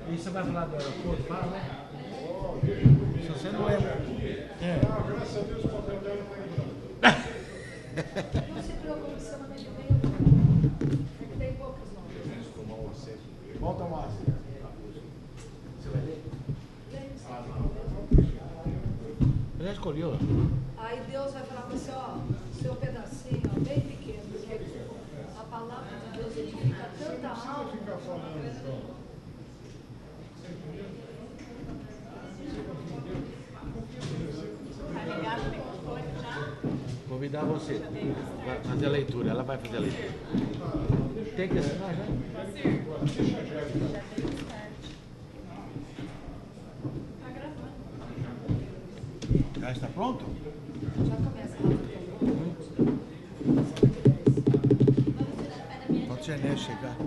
E você vai falar do aeroporto? Fala, né? Se você não lembra. Graças a Deus o papel dela está indo. Não se preocupe, seu nome é de meio. É que tem poucos nomes. Volta ao máximo. Você vai ler? Eu já escolheu. Aí Deus vai falar para você, ó, seu pedacinho, ó, bem pequeno, porque a palavra de Deus edifica tanta alma. Convidar você. Vai fazer a leitura. Ela vai fazer a leitura. Tem que assinar já? Já está pronto? Já começa. Pode ser, né? Chegar.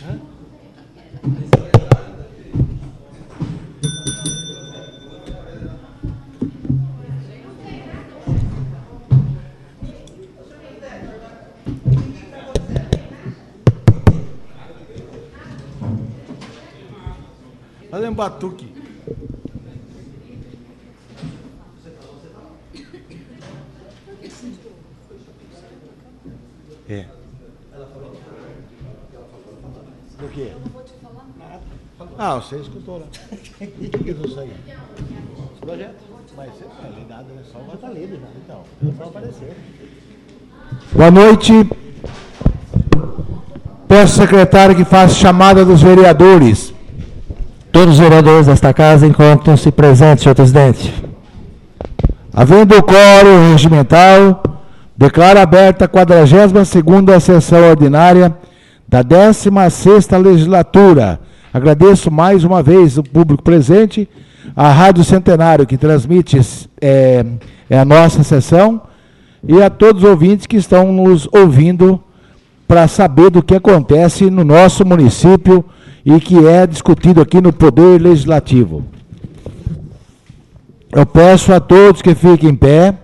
Hã? Olha um batuque. É. Do quê? Eu não vou te falar nada. Ah, você escutou lá. O que isso aí? Projeto. Mas você não é nada, né? Só vai estar lido, né? Então, eu só aparecer. Boa noite. Peço ao secretário que faça chamada dos vereadores. Todos os vereadores desta casa encontram-se presentes, senhor presidente. Havendo quórum regimental, declaro aberta a 42ª sessão ordinária da 16ª legislatura. Agradeço mais uma vez o público presente, a Rádio Centenário, que transmite a nossa sessão, e a todos os ouvintes que estão nos ouvindo para saber do que acontece no nosso município e que é discutido aqui no Poder Legislativo. Eu peço a todos que fiquem em pé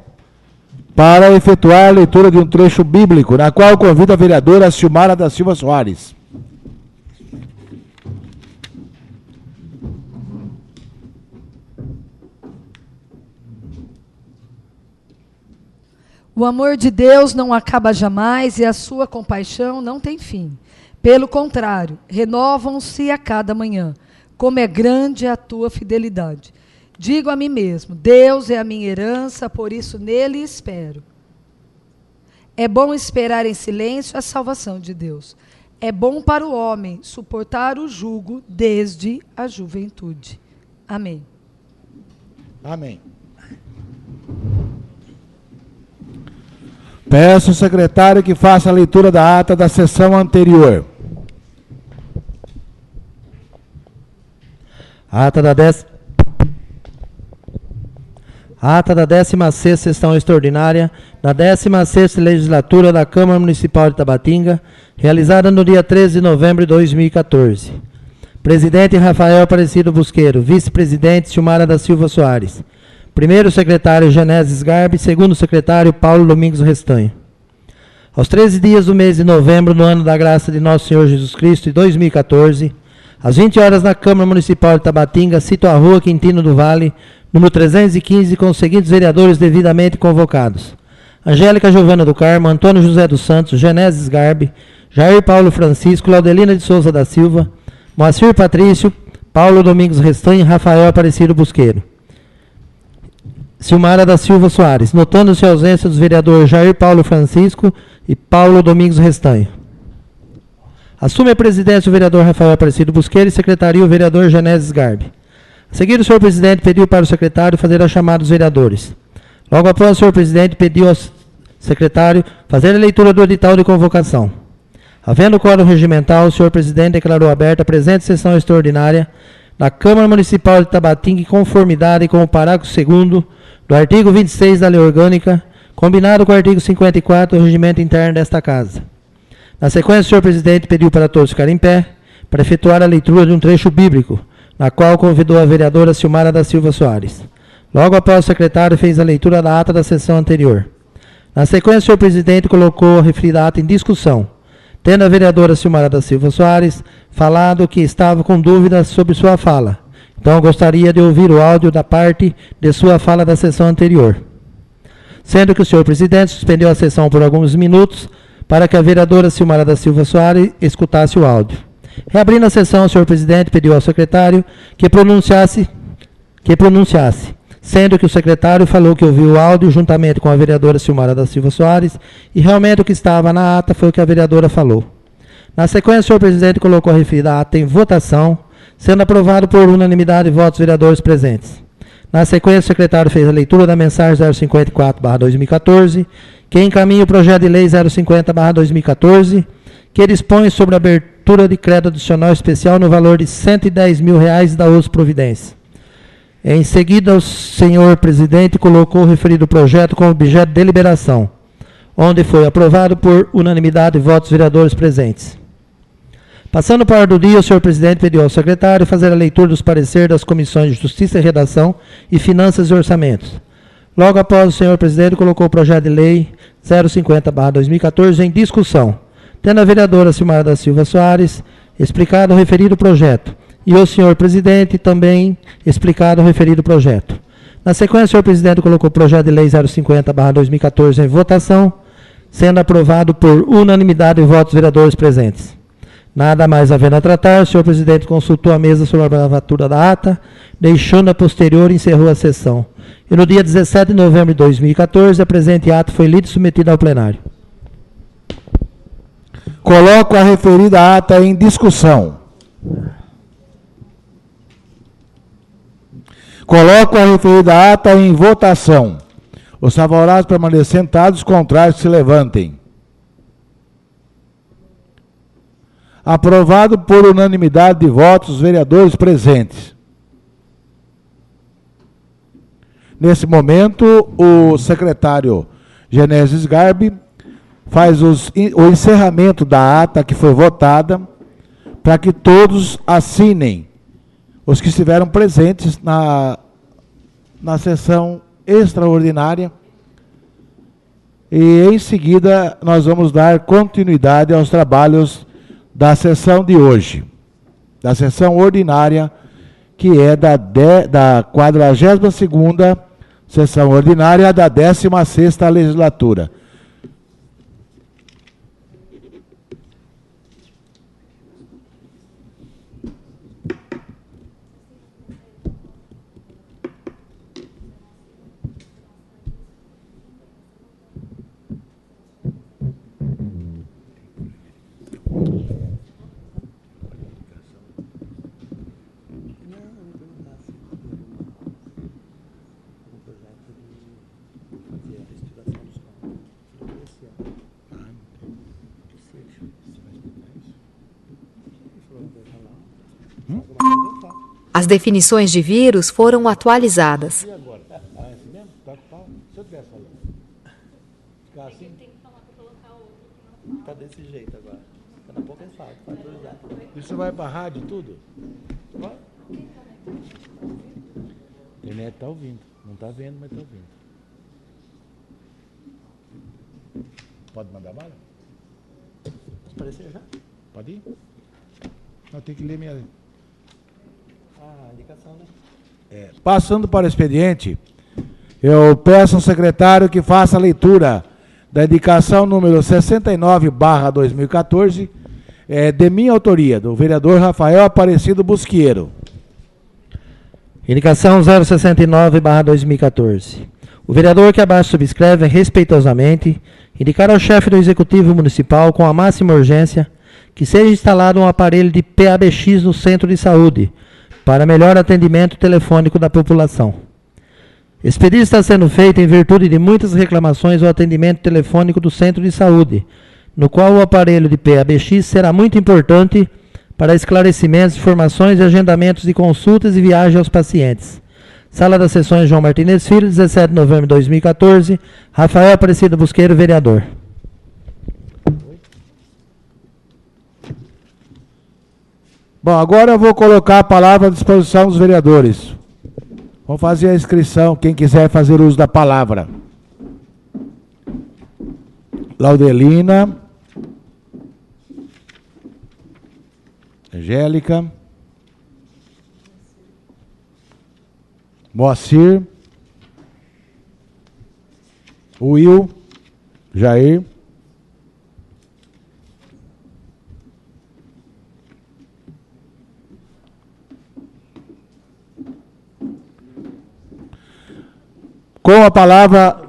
para efetuar a leitura de um trecho bíblico, na qual convido a vereadora Silmara da Silva Soares. O amor de Deus não acaba jamais e a sua compaixão não tem fim. Pelo contrário, renovam-se a cada manhã. Como é grande a tua fidelidade. Digo a mim mesmo, Deus é a minha herança, por isso nele espero. É bom esperar em silêncio a salvação de Deus. É bom para o homem suportar o jugo desde a juventude. Amém. Amém. Peço ao secretário que faça a leitura da ata da sessão anterior. Ata da 16ª sessão extraordinária da 16ª legislatura da Câmara Municipal de Tabatinga, realizada no dia 13 de novembro de 2014. Presidente Rafael Aparecido Busqueiro, vice-presidente Silmara da Silva Soares, primeiro secretário Genesis Garbi, segundo secretário Paulo Domingos Restanho. Aos 13 dias do mês de novembro, no ano da graça de Nosso Senhor Jesus Cristo, de 2014, às 20 horas, na Câmara Municipal de Tabatinga, cito a Rua Quintino do Vale, número 315, com os seguintes vereadores devidamente convocados: Angélica Giovana do Carmo, Antônio José dos Santos, Genesis Garbi, Jair Paulo Francisco, Laudelina de Souza da Silva, Moacir Patrício, Paulo Domingos Restanho, Rafael Aparecido Busqueiro. Silmara da Silva Soares, notando-se a ausência dos vereadores Jair Paulo Francisco e Paulo Domingos Restanho. Assume a presidência o vereador Rafael Aparecido Busqueiro e secretaria o vereador Genesis Garbi. A seguir, o senhor presidente pediu para o secretário fazer a chamada dos vereadores. Logo após, o senhor presidente pediu ao secretário fazer a leitura do edital de convocação. Havendo quórum regimental, o senhor presidente declarou aberta a presente sessão extraordinária da Câmara Municipal de Tabatinga em conformidade com o parágrafo 2º do artigo 26 da Lei Orgânica, combinado com o artigo 54 do Regimento Interno desta Casa. Na sequência, o senhor presidente pediu para todos ficarem em pé para efetuar a leitura de um trecho bíblico, na qual convidou a vereadora Silmara da Silva Soares. Logo após o secretário fez a leitura da ata da sessão anterior. Na sequência, o senhor presidente colocou a referida ata em discussão, tendo a vereadora Silmara da Silva Soares falado que estava com dúvidas sobre sua fala. Então, eu gostaria de ouvir o áudio da parte de sua fala da sessão anterior. Sendo que o senhor presidente suspendeu a sessão por alguns minutos para que a vereadora Silmara da Silva Soares escutasse o áudio. Reabrindo a sessão, o senhor presidente pediu ao secretário que pronunciasse, sendo que o secretário falou que ouviu o áudio juntamente com a vereadora Silmara da Silva Soares e realmente o que estava na ata foi o que a vereadora falou. Na sequência, o senhor presidente colocou a referida ata em votação, sendo aprovado por unanimidade de votos dos vereadores presentes. Na sequência, o secretário fez a leitura da mensagem 054/2014, que encaminha o projeto de lei 050/2014, que dispõe sobre a abertura de crédito adicional especial no valor de R$ 110 mil da USP Providência. Em seguida, o senhor presidente colocou o referido projeto como objeto de deliberação, onde foi aprovado por unanimidade de votos dos vereadores presentes. Passando para a ordem do dia, o senhor presidente pediu ao secretário fazer a leitura dos pareceres das comissões de Justiça e Redação e Finanças e Orçamentos. Logo após, o senhor presidente colocou o projeto de lei 050/2014 em discussão, tendo a vereadora Silmara da Silva Soares explicado o referido projeto, e o senhor presidente também explicado o referido projeto. Na sequência, o senhor presidente colocou o projeto de lei 050/2014 em votação, sendo aprovado por unanimidade de votos dos vereadores presentes. Nada mais havendo a tratar, o senhor presidente consultou a mesa sobre a gravatura da ata, deixando a posterior e encerrou a sessão. E no dia 17 de novembro de 2014, a presente ata foi lida e submetida ao plenário. Coloco a referida ata em discussão. Coloco a referida ata em votação. Os favoráveis permaneçam sentados, os contrários se levantem. Aprovado por unanimidade de votos dos vereadores presentes. Nesse momento, o secretário Genésio Garbi faz o encerramento da ata que foi votada, para que todos assinem, os que estiveram presentes na sessão extraordinária. E, em seguida, nós vamos dar continuidade aos trabalhos da sessão de hoje, da sessão ordinária, que é da 42ª sessão ordinária da 16ª legislatura. As definições de vírus foram atualizadas. E agora? Ah, é assim mesmo? Tá com pau? Se eu tivesse falando. Ficar assim? Tá desse jeito agora. Daqui a pouco é fácil, vai atualizar. Isso vai pra rádio tudo? Vai. A internet tá ouvindo. Não tá vendo, mas tá ouvindo. Pode mandar bala? Posso aparecer já? Pode ir? Não, tem que ler minha... Ah, indicação, né? Passando para o expediente, eu peço ao secretário que faça a leitura da indicação número 69/2014, de minha autoria, do vereador Rafael Aparecido Busqueiro. Indicação 069/2014. O vereador que abaixo subscreve respeitosamente indicar ao chefe do Executivo Municipal, com a máxima urgência, que seja instalado um aparelho de PABX no centro de saúde, para melhor atendimento telefônico da população. Esse pedido está sendo feito em virtude de muitas reclamações ao atendimento telefônico do centro de saúde, no qual o aparelho de PABX será muito importante para esclarecimentos, informações e agendamentos de consultas e viagens aos pacientes. Sala das Sessões João Martinez Filho, 17 de novembro de 2014, Rafael Aparecido Busqueiro, vereador. Bom, agora eu vou colocar a palavra à disposição dos vereadores. Vamos fazer a inscrição, quem quiser fazer uso da palavra. Laudelina. Angélica. Moacir. Will. Jair. Com a palavra,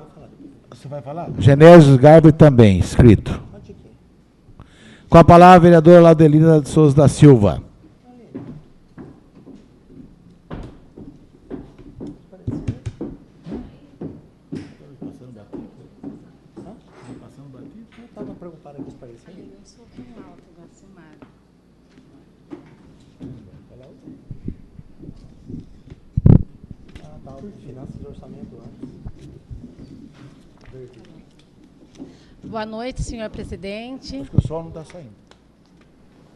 você vai falar? Genésio Garbi também, escrito. Com a palavra, a vereadora Laudelina de Souza da Silva. Boa noite, senhor presidente. Acho que o som não está saindo.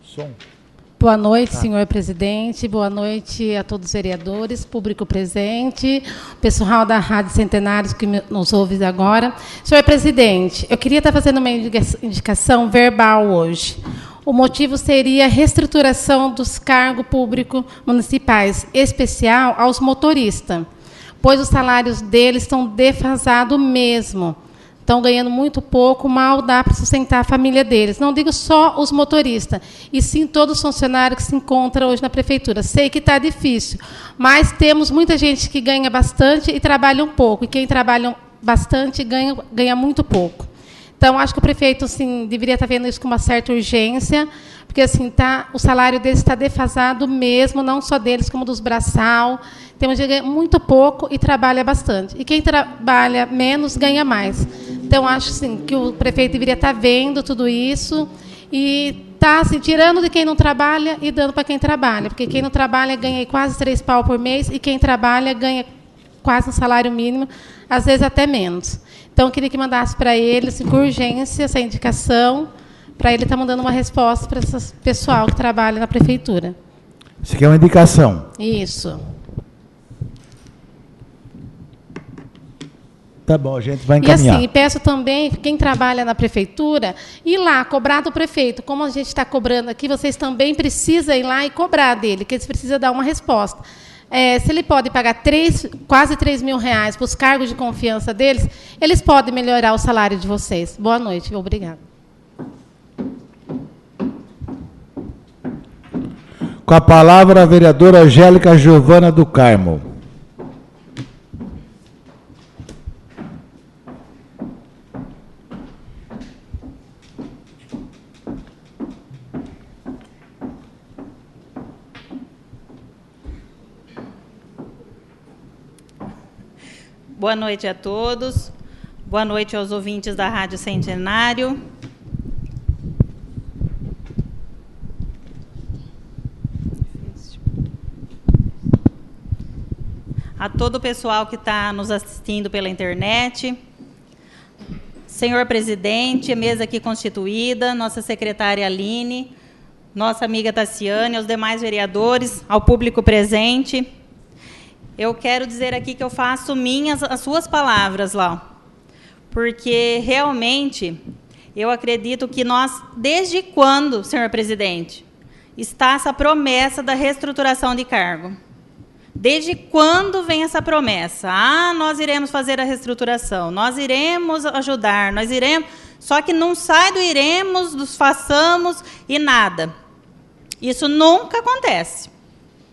Som. Boa noite, senhor presidente. Boa noite a todos os vereadores, público presente, pessoal da Rádio Centenários que nos ouve agora. Senhor presidente, eu queria estar fazendo uma indicação verbal hoje. O motivo seria a reestruturação dos cargos públicos municipais, especial aos motoristas, pois os salários deles estão defasados mesmo. Estão ganhando muito pouco, mal dá para sustentar a família deles. Não digo só os motoristas, e sim todos os funcionários que se encontram hoje na prefeitura. Sei que está difícil, mas temos muita gente que ganha bastante e trabalha um pouco. E quem trabalha bastante ganha muito pouco. Então, acho que o prefeito assim, deveria estar vendo isso com uma certa urgência, porque assim, o salário deles está defasado mesmo, não só deles, como dos braçal. Temos gente que ganha muito pouco e trabalha bastante. E quem trabalha menos ganha mais. Então, acho assim, que o prefeito deveria estar vendo tudo isso e tá assim, tirando de quem não trabalha e dando para quem trabalha. Porque quem não trabalha ganha quase 3 pau por mês e quem trabalha ganha quase um salário mínimo, às vezes até menos. Então, eu queria que mandasse para ele, assim, com urgência, essa indicação, para ele estar mandando uma resposta para esse pessoal que trabalha na prefeitura. Isso aqui é uma indicação. Isso. Tá bom, a gente vai encaminhar. E assim, peço também, quem trabalha na prefeitura, ir lá, cobrar do prefeito. Como a gente está cobrando aqui, vocês também precisam ir lá e cobrar dele, que eles precisam dar uma resposta. Se ele pode pagar quase 3 mil reais para os cargos de confiança deles, eles podem melhorar o salário de vocês. Boa noite, obrigada. Com a palavra, a vereadora Angélica Giovana do Carmo. Boa noite a todos. Boa noite aos ouvintes da Rádio Centenário. A todo o pessoal que está nos assistindo pela internet. Senhor presidente, mesa aqui constituída, nossa secretária Aline, nossa amiga Tassiane, aos demais vereadores, ao público presente. Eu quero dizer aqui que eu faço minhas as suas palavras, Lau, porque realmente eu acredito que nós, desde quando, senhor presidente, está essa promessa da reestruturação de cargo? Desde quando vem essa promessa? Nós iremos fazer a reestruturação, nós iremos ajudar, nós iremos... Só que não sai do iremos, dos façamos e nada. Isso nunca acontece.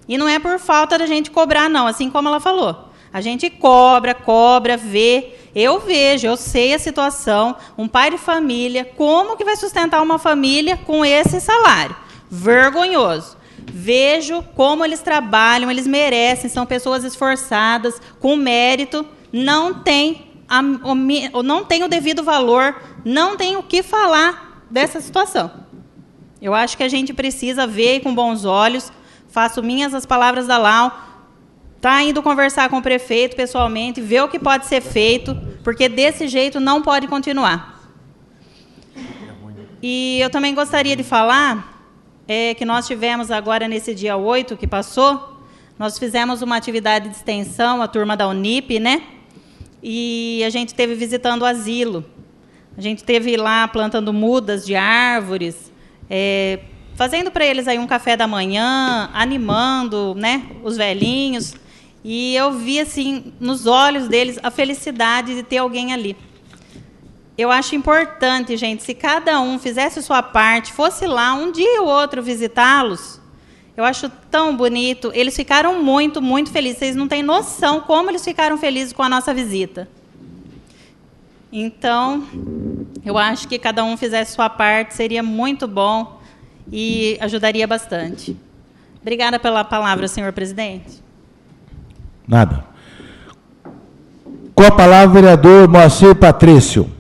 E não é por falta da gente cobrar, não, assim como ela falou. A gente cobra, vê. Eu vejo, eu sei a situação, um pai de família, como que vai sustentar uma família com esse salário? Vergonhoso. Vejo como eles trabalham, eles merecem, são pessoas esforçadas, com mérito, não tem o devido valor, não tem o que falar dessa situação. Eu acho que a gente precisa ver com bons olhos. Faço minhas as palavras da Lau, está indo conversar com o prefeito pessoalmente, ver o que pode ser feito, porque desse jeito não pode continuar. E eu também gostaria de falar que nós tivemos agora, nesse dia 8 que passou, Nós fizemos uma atividade de extensão, a turma da Unip, né? E a gente esteve visitando o asilo. A gente esteve lá plantando mudas de árvores, fazendo para eles aí um café da manhã, animando, né, os velhinhos. E eu vi assim nos olhos deles a felicidade de ter alguém ali. Eu acho importante, gente, se cada um fizesse sua parte, fosse lá um dia ou outro visitá-los, eu acho tão bonito. Eles ficaram muito, muito felizes. Vocês não têm noção como eles ficaram felizes com a nossa visita. Então, eu acho que cada um fizesse sua parte, seria muito bom e ajudaria bastante. Obrigada pela palavra, senhor presidente. Nada. Com a palavra, o vereador Moacir Patrício.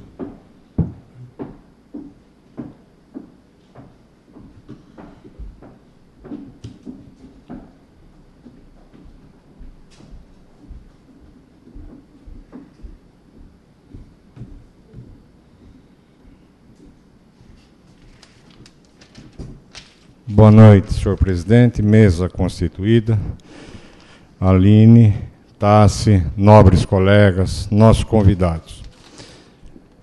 Boa noite, senhor presidente, mesa constituída, Aline, Tassi, nobres colegas, nossos convidados.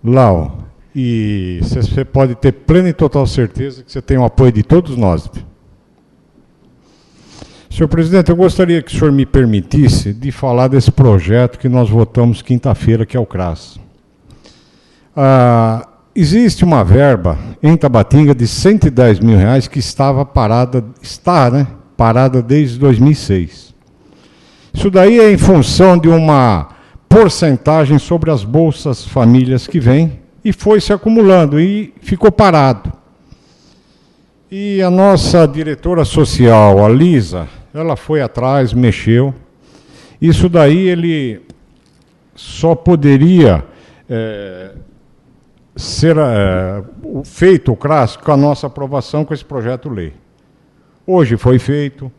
Lau, e você pode ter plena e total certeza que você tem o apoio de todos nós. Senhor presidente, eu gostaria que o senhor me permitisse de falar desse projeto que nós votamos quinta-feira, que é o CRAS. Existe uma verba em Tabatinga de R$110 mil que estava parada, parada desde 2006. Isso daí é em função de uma porcentagem sobre as bolsas famílias que vêm e foi se acumulando e ficou parado. E a nossa diretora social, a Lisa, ela foi atrás, mexeu. Isso daí ele só poderia ser feito o CRAS com a nossa aprovação com esse projeto-lei. Hoje foi feito,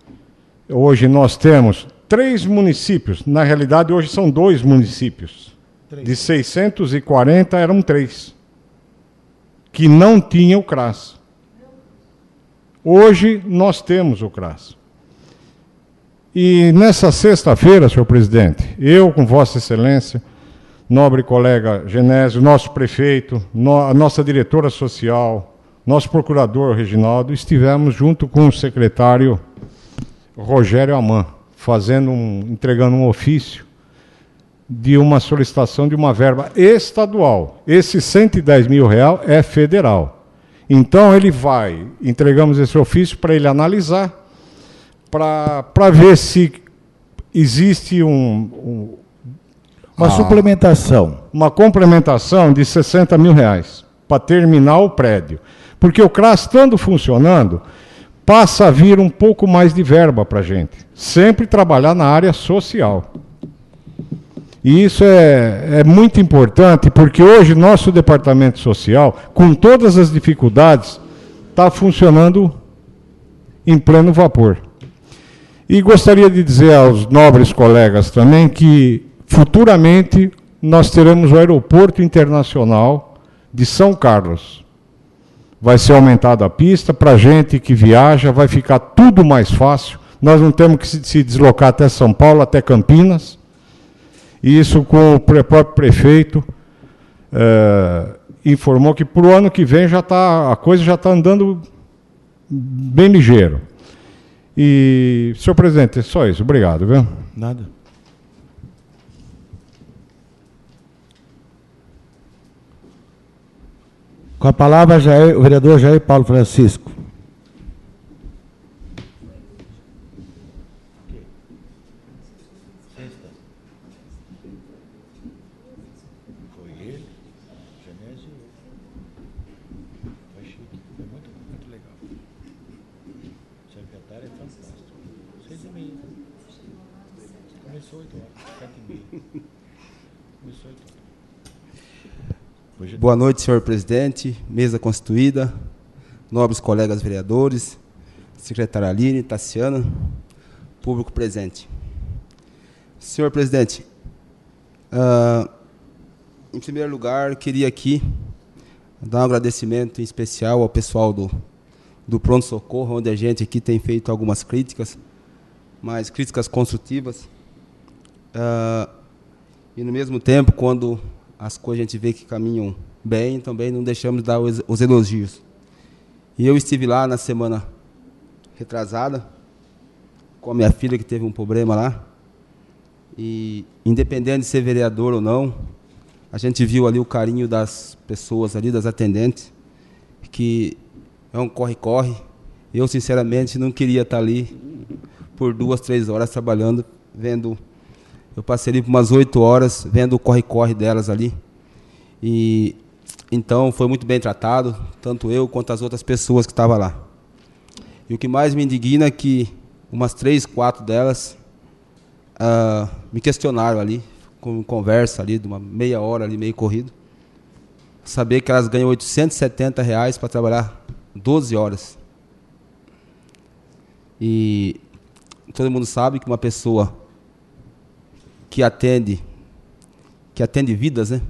hoje nós temos 3 municípios, na realidade hoje são 2 municípios, de 640 eram 3, que não tinham o CRAS. Hoje nós temos o CRAS. E nessa sexta-feira, senhor presidente, eu com Vossa Excelência, nobre colega Genésio, nosso prefeito, a nossa diretora social, nosso procurador Reginaldo, estivemos junto com o secretário Rogério Aman, entregando um ofício de uma solicitação de uma verba estadual. Esse R$110 mil é federal. Então, entregamos esse ofício para ele analisar, para ver se existe uma suplementação. Uma complementação de R$60 mil para terminar o prédio. Porque o CRAS, estando funcionando, passa a vir um pouco mais de verba para a gente. Sempre trabalhar na área social. E isso é muito importante, porque hoje nosso departamento social, com todas as dificuldades, está funcionando em pleno vapor. E gostaria de dizer aos nobres colegas também que futuramente nós teremos o aeroporto internacional de São Carlos. Vai ser aumentada a pista, para a gente que viaja, vai ficar tudo mais fácil. Nós não temos que se deslocar até São Paulo, até Campinas. E isso com o próprio prefeito informou que para o ano que vem a coisa já está andando bem ligeiro. E, senhor presidente, é só isso. Obrigado, viu? Nada. Com a palavra, o vereador Jair Paulo Francisco. Foi ele, Genésio e eu. Foi chique, foi muito legal. O secretário é fantástico. 6h30. Começou 8h, 7h30. Começou 8h. Boa noite, senhor presidente, mesa constituída, nobres colegas vereadores, secretária Aline, Tassiana, público presente. Senhor presidente, em primeiro lugar, queria aqui dar um agradecimento em especial ao pessoal do pronto-socorro, onde a gente aqui tem feito algumas críticas, mas críticas construtivas. E, no mesmo tempo, quando as coisas a gente vê que caminham bem, também não deixamos de dar os elogios. E eu estive lá na semana retrasada, com a minha filha, que teve um problema lá. E, independente de ser vereador ou não, a gente viu ali o carinho das pessoas ali, das atendentes, que é um corre-corre. Eu, sinceramente, não queria estar ali por 2, 3 horas trabalhando, vendo. Eu passei ali por umas 8 horas vendo o corre-corre delas ali. E então foi muito bem tratado, tanto eu quanto as outras pessoas que estavam lá. E o que mais me indigna é que umas 3, 4 delas me questionaram ali, com conversa ali, de uma meia hora ali, meio corrido. Saber que elas ganham R$870 para trabalhar 12 horas. E todo mundo sabe que uma pessoa que atende vidas, né,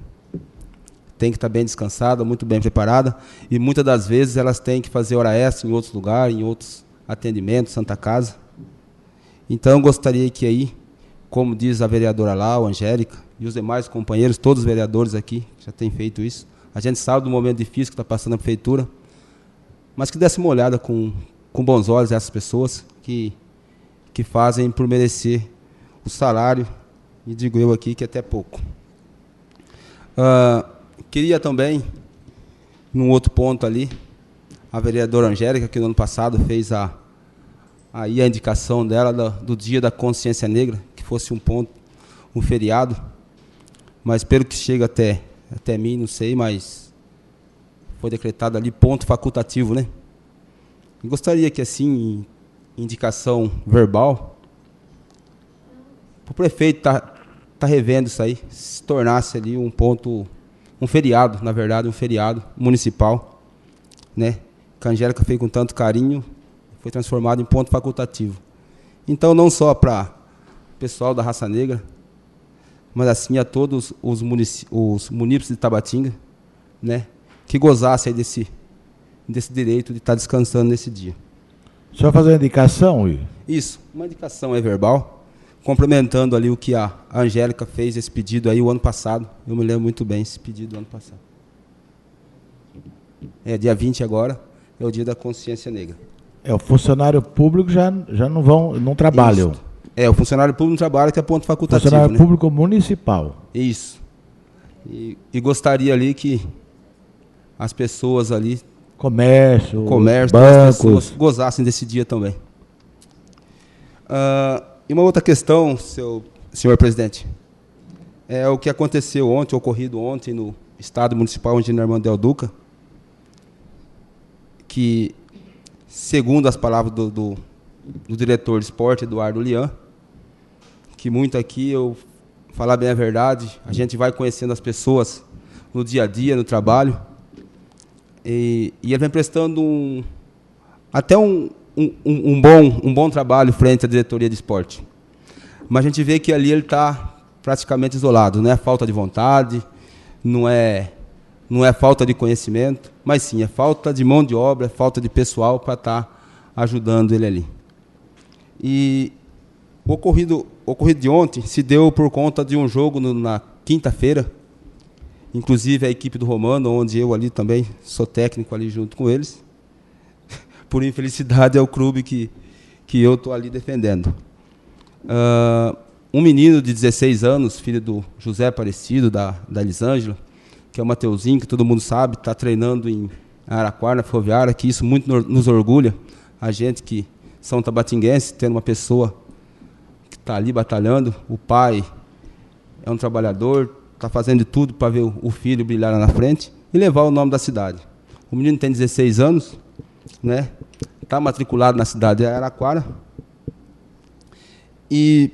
tem que estar bem descansada, muito bem preparada, e muitas das vezes elas têm que fazer hora extra em outros lugares, em outros atendimentos, Santa Casa. Então, eu gostaria que aí, como diz a vereadora lá, a Angélica, e os demais companheiros, todos os vereadores aqui, já têm feito isso, a gente sabe do momento difícil que está passando a prefeitura, mas que desse uma olhada com bons olhos essas pessoas que fazem por merecer o salário, e digo eu aqui que é até pouco. Queria também, num outro ponto ali, a vereadora Angélica, que no ano passado fez aí a indicação dela do Dia da Consciência Negra, que fosse um feriado, mas pelo que chega até mim, não sei, mas foi decretado ali ponto facultativo, né? Eu gostaria que, assim, indicação verbal, o prefeito tá revendo isso aí, se tornasse ali um feriado, na verdade, um feriado municipal, né? Que a Angélica fez com tanto carinho, foi transformado em ponto facultativo. Então, não só para o pessoal da raça negra, mas assim a todos os munícipes de Tabatinga, né? Que gozassem desse direito de estar descansando nesse dia. O senhor vai fazer uma indicação, Will? Isso, uma indicação verbal, complementando ali o que a Angélica fez, esse pedido aí o ano passado. Eu me lembro muito bem esse pedido do ano passado. Dia 20 agora, é o Dia da Consciência Negra. O funcionário público já não trabalham. Isso. O funcionário público não trabalha, que é ponto facultativo. Funcionário público municipal. Isso. E gostaria ali que as pessoas ali, comércio, bancos, as pessoas gozassem desse dia também. E uma outra questão, senhor presidente, é o que aconteceu ocorrido ontem no Estado Municipal Engenheiro Armando Del Duca, que, segundo as palavras do diretor de esporte, Eduardo Lian, que muito aqui, eu falar bem a verdade, a gente vai conhecendo as pessoas no dia a dia, no trabalho, e ele vem prestando um bom trabalho frente à diretoria de esporte. Mas a gente vê que ali ele está praticamente isolado. Não é falta de vontade, não é falta de conhecimento, mas sim, é falta de mão de obra, é falta de pessoal para estar ajudando ele ali. E o ocorrido de ontem se deu por conta de um jogo na quinta-feira, inclusive a equipe do Romano, onde eu ali também sou técnico ali junto com eles. Por infelicidade, é o clube que eu estou ali defendendo. Um menino de 16 anos, filho do José Aparecido, da Elisângela, que é o Mateuzinho, que todo mundo sabe, está treinando em Araquara, na Ferroviária, que isso muito nos orgulha, a gente que são tabatinguenses, tendo uma pessoa que está ali batalhando. O pai é um trabalhador, está fazendo de tudo para ver o filho brilhar lá na frente e levar o nome da cidade. O menino tem 16 anos, né? Está matriculado na cidade de Araquara. E,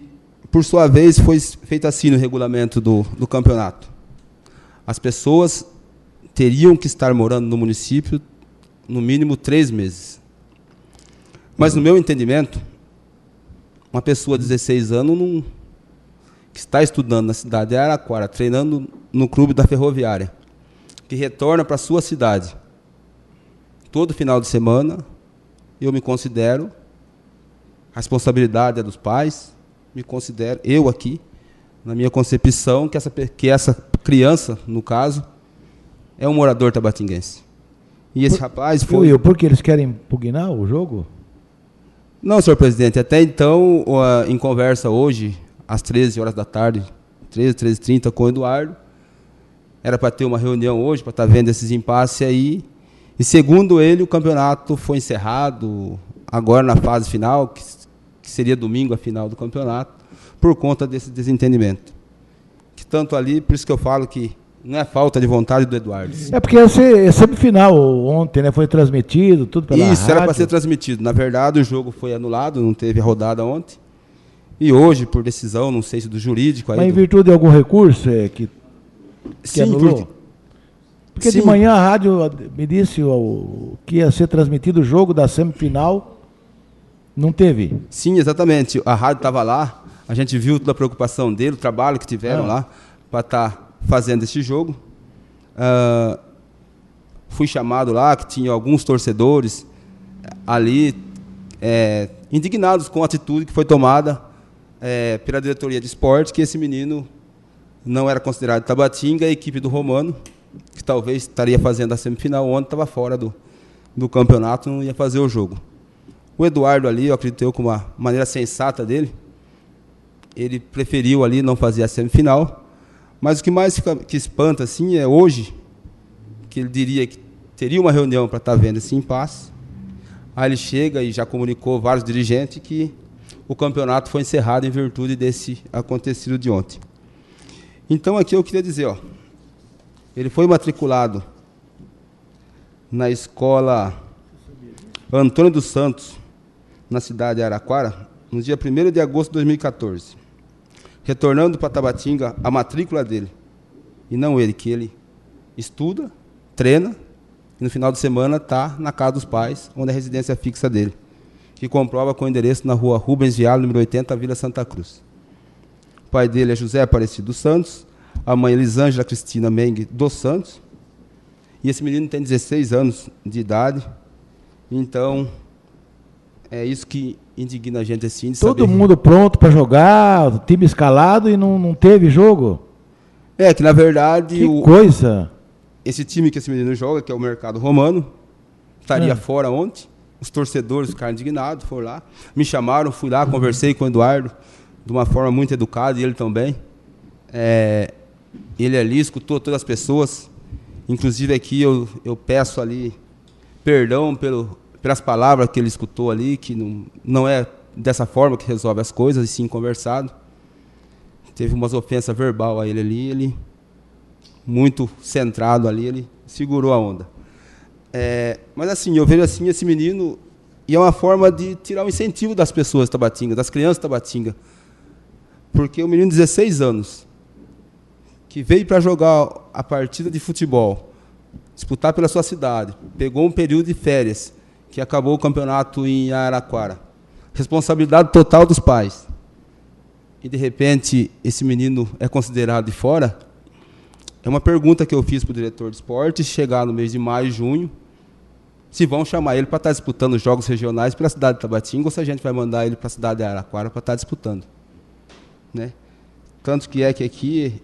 por sua vez, foi feito assim no regulamento do campeonato. As pessoas teriam que estar morando no município no mínimo 3 meses. Mas, no meu entendimento, uma pessoa de 16 anos que está estudando na cidade de Araquara, treinando no clube da Ferroviária, que retorna para a sua cidade todo final de semana, eu me considero A responsabilidade é dos pais. Me considero, eu aqui, na minha concepção, que essa criança, no caso, é um morador tabatinguense. E esse rapaz foi... Por que eles querem impugnar o jogo? Não, senhor presidente. Até então, em conversa hoje, às 13 horas da tarde, 13h30, com o Eduardo, era para ter uma reunião hoje, para estar vendo esses impasses aí. E, segundo ele, o campeonato foi encerrado agora na fase final, que seria domingo a final do campeonato, por conta desse desentendimento. Que tanto ali, por isso que eu falo que não é falta de vontade do Eduardo. É porque é semifinal ontem, né? Foi transmitido, tudo pela Isso, rádio. era para ser transmitido. Na verdade, o jogo foi anulado, não teve a rodada ontem. E hoje, por decisão, não sei se do jurídico... Mas em virtude de algum recurso que sim, anulou? Porque sim. De manhã a rádio me disse que ia ser transmitido o jogo da semifinal, não teve. Sim, exatamente. A rádio estava lá, a gente viu toda a preocupação dele, o trabalho que tiveram lá para estar fazendo esse jogo. Fui chamado lá, que tinha alguns torcedores ali indignados com a atitude que foi tomada pela diretoria de esporte, que esse menino não era considerado Tabatinga, a equipe do Romano, que talvez estaria fazendo a semifinal, ontem estava fora do campeonato, não ia fazer o jogo. O Eduardo ali, eu acredito com uma maneira sensata dele, ele preferiu ali não fazer a semifinal, mas o que mais que espanta assim é hoje, que ele diria que teria uma reunião para estar vendo esse impasse, aí ele chega e já comunicou vários dirigentes que o campeonato foi encerrado em virtude desse acontecido de ontem. Então aqui eu queria dizer, ele foi matriculado na escola Antônio dos Santos, na cidade de Araraquara, no dia 1º de agosto de 2014. Retornando para Tabatinga, a matrícula dele, e não ele, que ele estuda, treina, e no final de semana está na casa dos pais, onde é a residência fixa dele, que comprova com o endereço na rua Rubens Vialo, número 80, Vila Santa Cruz. O pai dele é José Aparecido dos Santos, a mãe Elisângela Cristina Mengue dos Santos, e esse menino tem 16 anos de idade, então é isso que indigna a gente assim. Todo mundo pronto para jogar, time escalado e não teve jogo? Que na verdade... Que coisa! Esse time que esse menino joga, que é o Mercado Romano, estaria fora ontem, os torcedores ficaram indignados, foram lá, me chamaram, fui lá, conversei com o Eduardo, de uma forma muito educada, e ele também. Ele ali escutou todas as pessoas, inclusive aqui eu peço ali perdão pelas palavras que ele escutou ali, que não é dessa forma que resolve as coisas, e sim conversado. Teve umas ofensas verbal a ele ali, ele muito centrado ali, ele segurou a onda. Mas assim, eu vejo assim esse menino, e é uma forma de tirar o incentivo das pessoas de Tabatinga, das crianças de Tabatinga. Porque o menino de 16 anos, que veio para jogar a partida de futebol, disputar pela sua cidade, pegou um período de férias, que acabou o campeonato em Araraquara. Responsabilidade total dos pais. E, de repente, esse menino é considerado de fora. É uma pergunta que eu fiz para o diretor de esporte, chegar no mês de maio, junho, se vão chamar ele para estar disputando os jogos regionais pela cidade de Tabatinga, ou se a gente vai mandar ele para a cidade de Araraquara para estar disputando. Né? Tanto que aqui,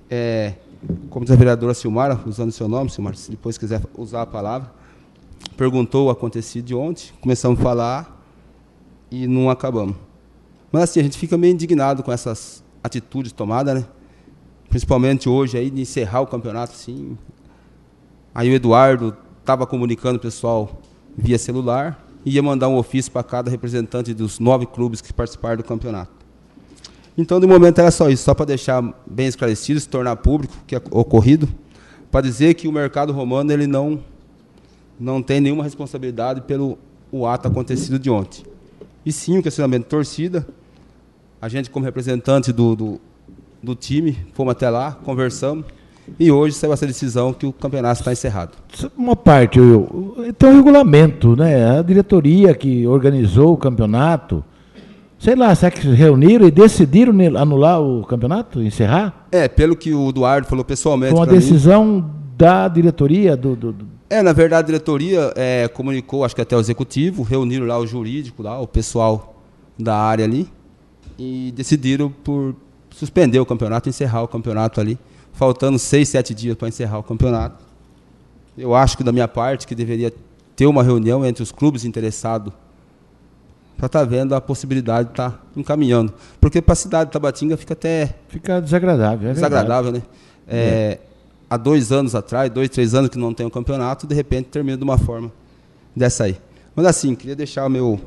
como diz a vereadora Silmara, usando o seu nome, Silmara, se depois quiser usar a palavra, perguntou o acontecido de ontem, começamos a falar e não acabamos. Mas assim, a gente fica meio indignado com essas atitudes tomadas, né? Principalmente hoje, aí, de encerrar o campeonato, assim. Aí o Eduardo estava comunicando o pessoal via celular e ia mandar um ofício para cada representante dos 9 clubes que participaram do campeonato. Então, de momento, era só isso, só para deixar bem esclarecido, se tornar público o que é ocorrido, para dizer que o Mercado Romano ele não tem nenhuma responsabilidade pelo ato acontecido de ontem. E sim, o questionamento de torcida, a gente, como representante do time, fomos até lá, conversamos, e hoje saiu essa decisão que o campeonato está encerrado. Uma parte, tem um regulamento, né? A diretoria que organizou o campeonato, sei lá, será que se reuniram e decidiram anular o campeonato, encerrar? Pelo que o Eduardo falou pessoalmente. Foi uma decisão da diretoria na verdade, a diretoria comunicou, acho que até o executivo, reuniram lá o jurídico, lá, o pessoal da área ali e decidiram por suspender o campeonato, encerrar o campeonato ali, faltando 6, 7 dias para encerrar o campeonato. Eu acho que, da minha parte, que deveria ter uma reunião entre os clubes interessados para estar vendo a possibilidade de estar encaminhando. Porque para a cidade de Tabatinga Fica desagradável, desagradável, né? Há 2 anos atrás, 2, 3 anos que não tem um campeonato, de repente termina de uma forma dessa aí. Mas assim, queria deixar o meu...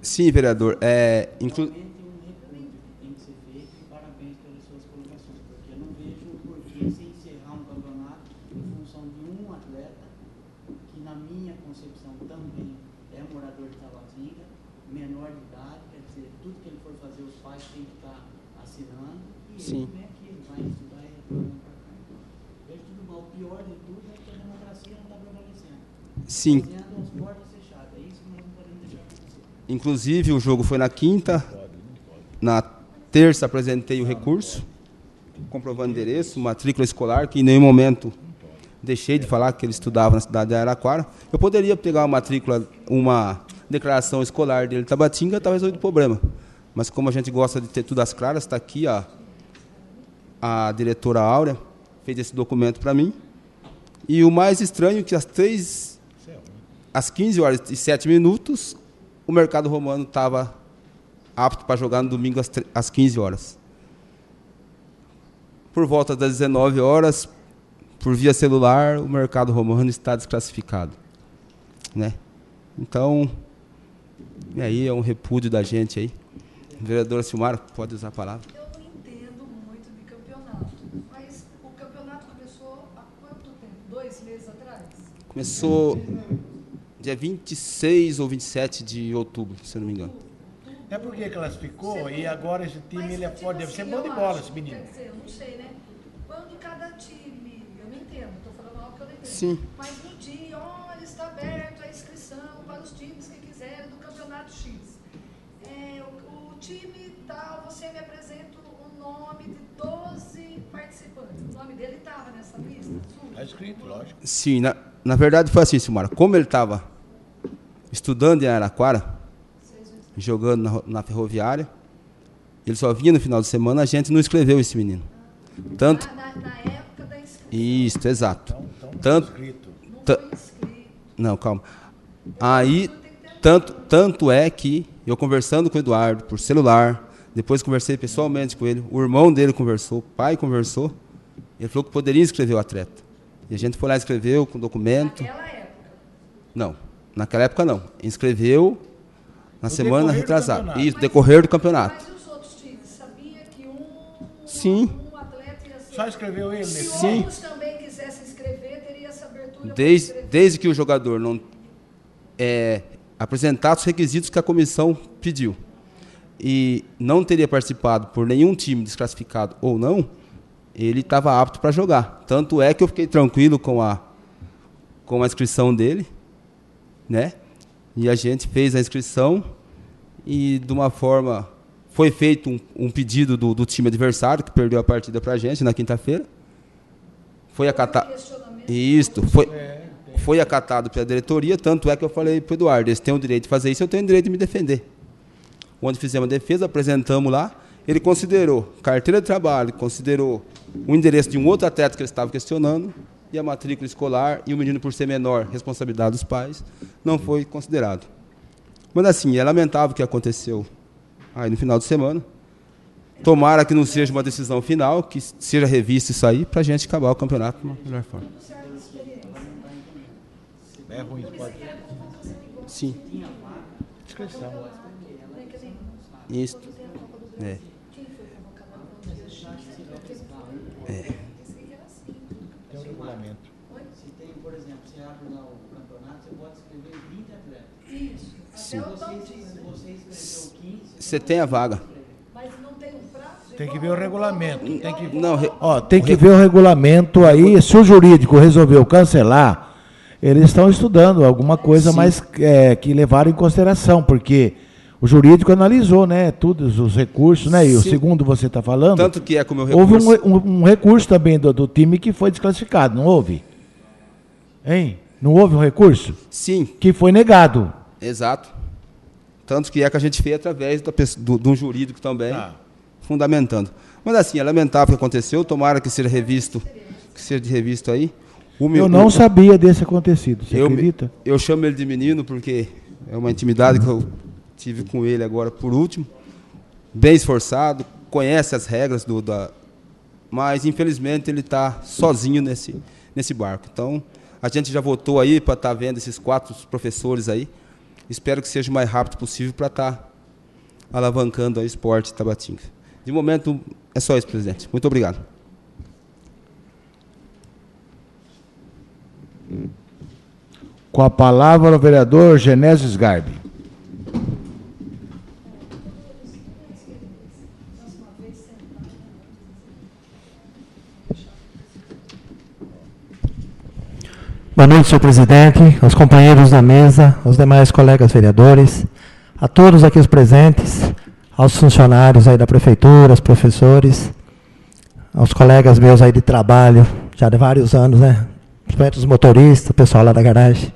Sim, vereador. Sim. Sim. Inclusive, o jogo foi na quinta. Na terça, apresentei o recurso, comprovando endereço, matrícula escolar, que em nenhum momento deixei de falar que ele estudava na cidade de Araraquara. Eu poderia pegar uma matrícula, uma declaração escolar dele em Tabatinga, estava resolvido o problema. Mas como a gente gosta de ter tudo às claras, está aqui a diretora Áurea, fez esse documento para mim. E o mais estranho é que às 15 horas e 7 minutos, o Mercado Romano estava apto para jogar no domingo às 15 horas. Por volta das 19 horas, por via celular, o Mercado Romano está desclassificado, né? Então, e aí é um repúdio da gente aí. Vereadora Silmara, pode usar a palavra. Eu não entendo muito de campeonato, mas o campeonato começou há quanto tempo? 2 meses atrás? Começou dia 26 ou 27 de outubro, se eu não me engano. É porque classificou e agora esse time ele pode, deve ser bom de bola, esse menino. Quer dizer, eu não sei, né? Quando cada time, eu não entendo, estou falando algo que eu não entendo. Sim. Mas no dia, olha, está aberto a inscrição para os times que quiserem do campeonato X. O time tal, você me apresenta o nome de 12 participantes. O nome dele estava nessa lista? Está escrito, lógico. Sim, na verdade foi assim, Silmara. Como ele estava estudando em Araraquara, jogando na Ferroviária, ele só vinha no final de semana, a gente não inscreveu esse menino. Tanto... Na época da inscrição. Isso, exato. Então não foi inscrito. Não, calma. Aí, tanto é que eu conversando com o Eduardo por celular, depois conversei pessoalmente com ele, o irmão dele conversou, o pai conversou, ele falou que poderia inscrever o atleta. E a gente foi lá e inscreveu com documento. Naquela época? Não, naquela época não. Inscreveu na semana retrasada. Isso, decorrer do campeonato. Mas os outros times sabiam que Sim. um atleta ia ser... Só escreveu ele nesse Se Sim. outros também quisessem inscrever, teria essa abertura. Desde que o jogador não apresentasse os requisitos que a comissão pediu e não teria participado por nenhum time desclassificado ou não, ele estava apto para jogar. Tanto é que eu fiquei tranquilo com a inscrição dele, né? E a gente fez a inscrição e, de uma forma, foi feito um pedido do time adversário, que perdeu a partida para a gente na quinta-feira. Foi acatado. Isto, foi acatado pela diretoria, tanto é que eu falei para o Eduardo, eles têm o direito de fazer isso, eu tenho o direito de me defender. Onde fizemos a defesa, apresentamos lá, ele considerou carteira de trabalho, considerou o endereço de um outro atleta que ele estava questionando, e a matrícula escolar, e o menino, por ser menor, responsabilidade dos pais, não foi considerado. Mas, assim, é lamentável o que aconteceu aí no final de semana. Tomara que não seja uma decisão final, que seja revisto isso aí, para a gente acabar o campeonato de uma melhor forma. É ruim, pode. Sim. Inscrição. Isso. É. Tem um regulamento. Se tem, por exemplo, você abre lá o campeonato, você pode escrever 20 atletas. Isso. Sim. Se você escreveu 15... Você tem a vaga. Mas não tem um prazo? Tem que ver o regulamento. Tem que, Não, Tem que ver o regulamento aí. Se o jurídico resolveu cancelar, eles estão estudando alguma coisa mais que levaram em consideração, porque o jurídico analisou, né, todos os recursos, né, e o segundo você está falando. Tanto que é como o recurso. Houve um recurso também do time que foi desclassificado, não houve? Hein? Não houve um recurso? Sim. Que foi negado. Exato. Tanto que é que a gente fez através de um jurídico também, fundamentando. Mas assim, é lamentável o que aconteceu, tomara que seja revisto aí. Eu não sabia desse acontecido, você acredita? Eu chamo ele de menino porque é uma intimidade que eu tive com ele agora por último. Bem esforçado, conhece as regras mas infelizmente ele está sozinho nesse barco. Então, a gente já votou aí para estar vendo esses 4 professores aí. Espero que seja o mais rápido possível para estar alavancando o esporte de Tabatinga. De momento, é só isso, presidente. Muito obrigado. Com a palavra o vereador Genésio Sgarbi. Boa noite, senhor presidente, aos companheiros da mesa, aos demais colegas vereadores, a todos aqui os presentes, aos funcionários aí da prefeitura, aos professores, aos colegas meus aí de trabalho, já de vários anos, né? Principalmente os motoristas, o pessoal lá da garagem.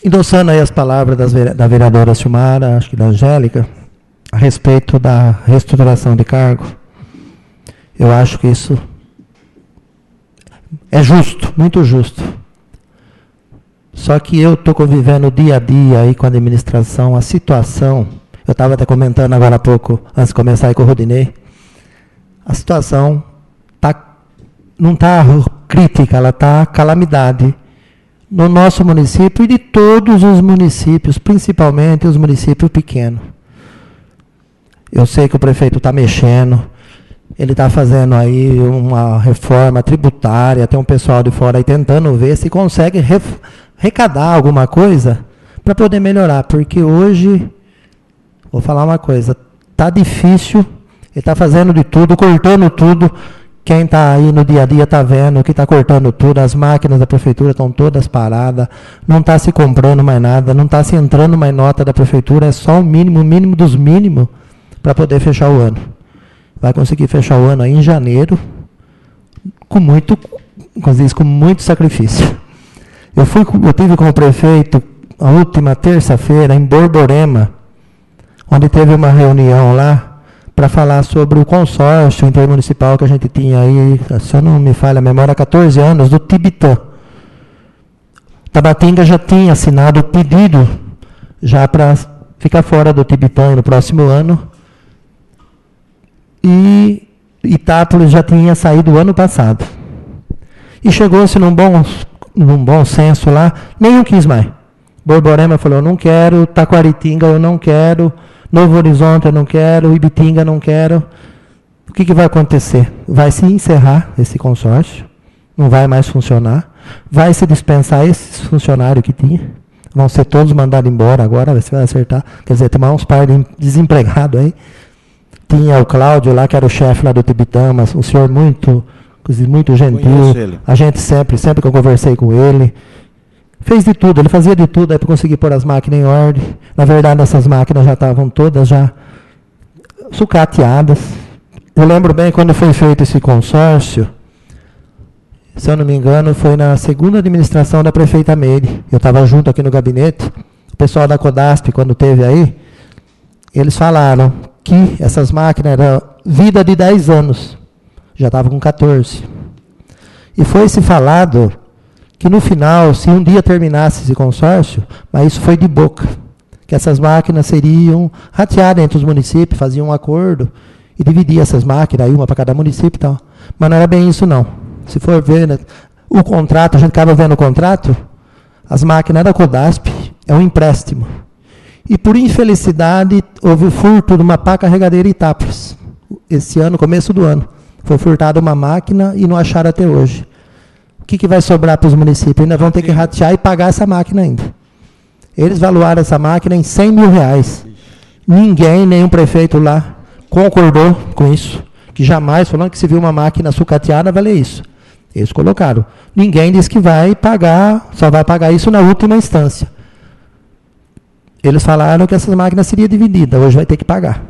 Endossando aí as palavras da vereadora Silmara, acho que da Angélica, a respeito da reestruturação de cargo, eu acho que isso é justo, muito justo. Só que eu estou convivendo dia a dia aí com a administração, a situação, eu estava até comentando agora há pouco, antes de começar aí com o Rodinei, a situação não está crítica, ela está calamidade no nosso município e de todos os municípios, principalmente os municípios pequenos. Eu sei que o prefeito está mexendo, ele está fazendo aí uma reforma tributária, tem um pessoal de fora aí tentando ver se consegue arrecadar alguma coisa para poder melhorar, porque hoje, vou falar uma coisa, está difícil, ele está fazendo de tudo, cortando tudo, quem está aí no dia a dia está vendo que está cortando tudo, as máquinas da prefeitura estão todas paradas, não está se comprando mais nada, não está se entrando mais nota da prefeitura, é só o mínimo dos mínimos para poder fechar o ano. Vai conseguir fechar o ano aí em janeiro, com muito sacrifício. Eu tive com o prefeito a última terça-feira em Borborema, onde teve uma reunião lá para falar sobre o consórcio intermunicipal que a gente tinha aí, se eu não me falha a memória, há 14 anos, do Tibitã. Tabatinga já tinha assinado o pedido já para ficar fora do Tibitã no próximo ano, e Itápolis já tinha saído o ano passado. E chegou-se num bom senso lá, nenhum quis mais. Borborema falou, eu não quero, Taquaritinga eu não quero, Novo Horizonte eu não quero, Ibitinga eu não quero. O que vai acontecer? Vai se encerrar esse consórcio, não vai mais funcionar, vai se dispensar esses funcionários que tinha, vão ser todos mandados embora agora, você vai acertar, quer dizer, tem uns par de desempregados aí. Tinha o Cláudio lá, que era o chefe lá do Tibitã, mas um senhor muito gentil. A gente sempre que eu conversei com ele, fez de tudo, ele fazia de tudo para conseguir pôr as máquinas em ordem. Na verdade, essas máquinas já estavam todas já sucateadas. Eu lembro bem quando foi feito esse consórcio, se eu não me engano, foi na segunda administração da prefeita Meire. Eu estava junto aqui no gabinete, o pessoal da Codasp, quando teve aí, eles falaram que essas máquinas eram vida de 10 anos, já estavam com 14. E foi-se falado que no final, se um dia terminasse esse consórcio, mas isso foi de boca, que essas máquinas seriam rateadas entre os municípios, faziam um acordo e dividiam essas máquinas, aí uma para cada município e tal. Mas não era bem isso não. Se for ver, né, o contrato, a gente acaba vendo o contrato, as máquinas da Codasp é um empréstimo. E por infelicidade, houve o furto de uma pá carregadeira em Itápolis. Esse ano, começo do ano. Foi furtada uma máquina e não acharam até hoje. O que vai sobrar para os municípios? Ainda vão ter que ratear e pagar essa máquina ainda. Eles valuaram essa máquina em R$100 mil. Ninguém, nenhum prefeito lá, concordou com isso, que jamais, falando que se viu uma máquina sucateada, vale isso. Eles colocaram. Ninguém disse que vai pagar, só vai pagar isso na última instância. Eles falaram que essas máquinas seriam divididas, hoje vai ter que pagar.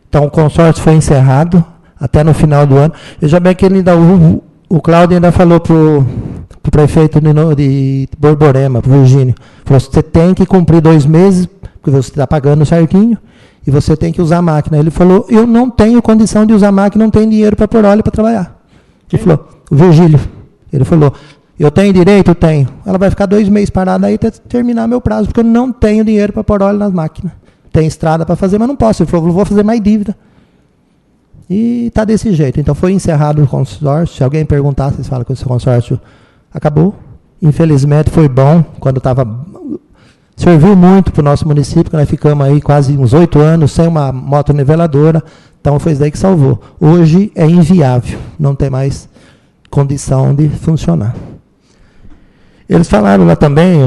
Então o consórcio foi encerrado até no final do ano. Veja bem que ele ainda, o Cláudio ainda falou para o prefeito de Borborema, para o Virgínio, falou, você tem que cumprir 2 meses, porque você está pagando certinho, e você tem que usar a máquina. Ele falou, eu não tenho condição de usar a máquina, não tenho dinheiro para pôr óleo para trabalhar. Ele falou, o Virgílio, ele falou, eu tenho direito? Eu tenho. Ela vai ficar 2 meses parada aí até terminar meu prazo, porque eu não tenho dinheiro para pôr óleo nas máquinas. Tem estrada para fazer, mas não posso. Ele falou, vou fazer mais dívida. E está desse jeito. Então foi encerrado o consórcio. Se alguém perguntar, vocês falam que esse consórcio acabou. Infelizmente foi bom, quando estava... Serviu muito para o nosso município, que nós ficamos aí quase uns 8 anos sem uma moto-niveladora. Então foi isso daí que salvou. Hoje é inviável, não tem mais condição de funcionar. Eles falaram lá também,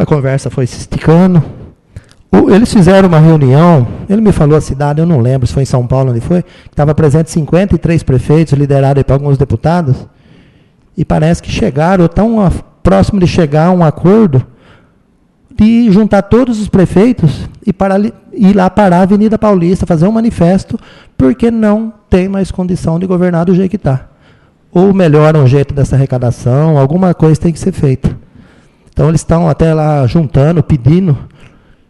a conversa foi se esticando. Eles fizeram uma reunião, ele me falou a cidade, eu não lembro se foi em São Paulo, onde foi, estava presente 53 prefeitos, liderado por alguns deputados, e parece que chegaram, tão próximo de chegar a um acordo, de juntar todos os prefeitos e ir lá parar a Avenida Paulista, fazer um manifesto, porque não tem mais condição de governar do jeito que está. Ou melhora um jeito dessa arrecadação, alguma coisa tem que ser feita. Então eles estão até lá juntando, pedindo,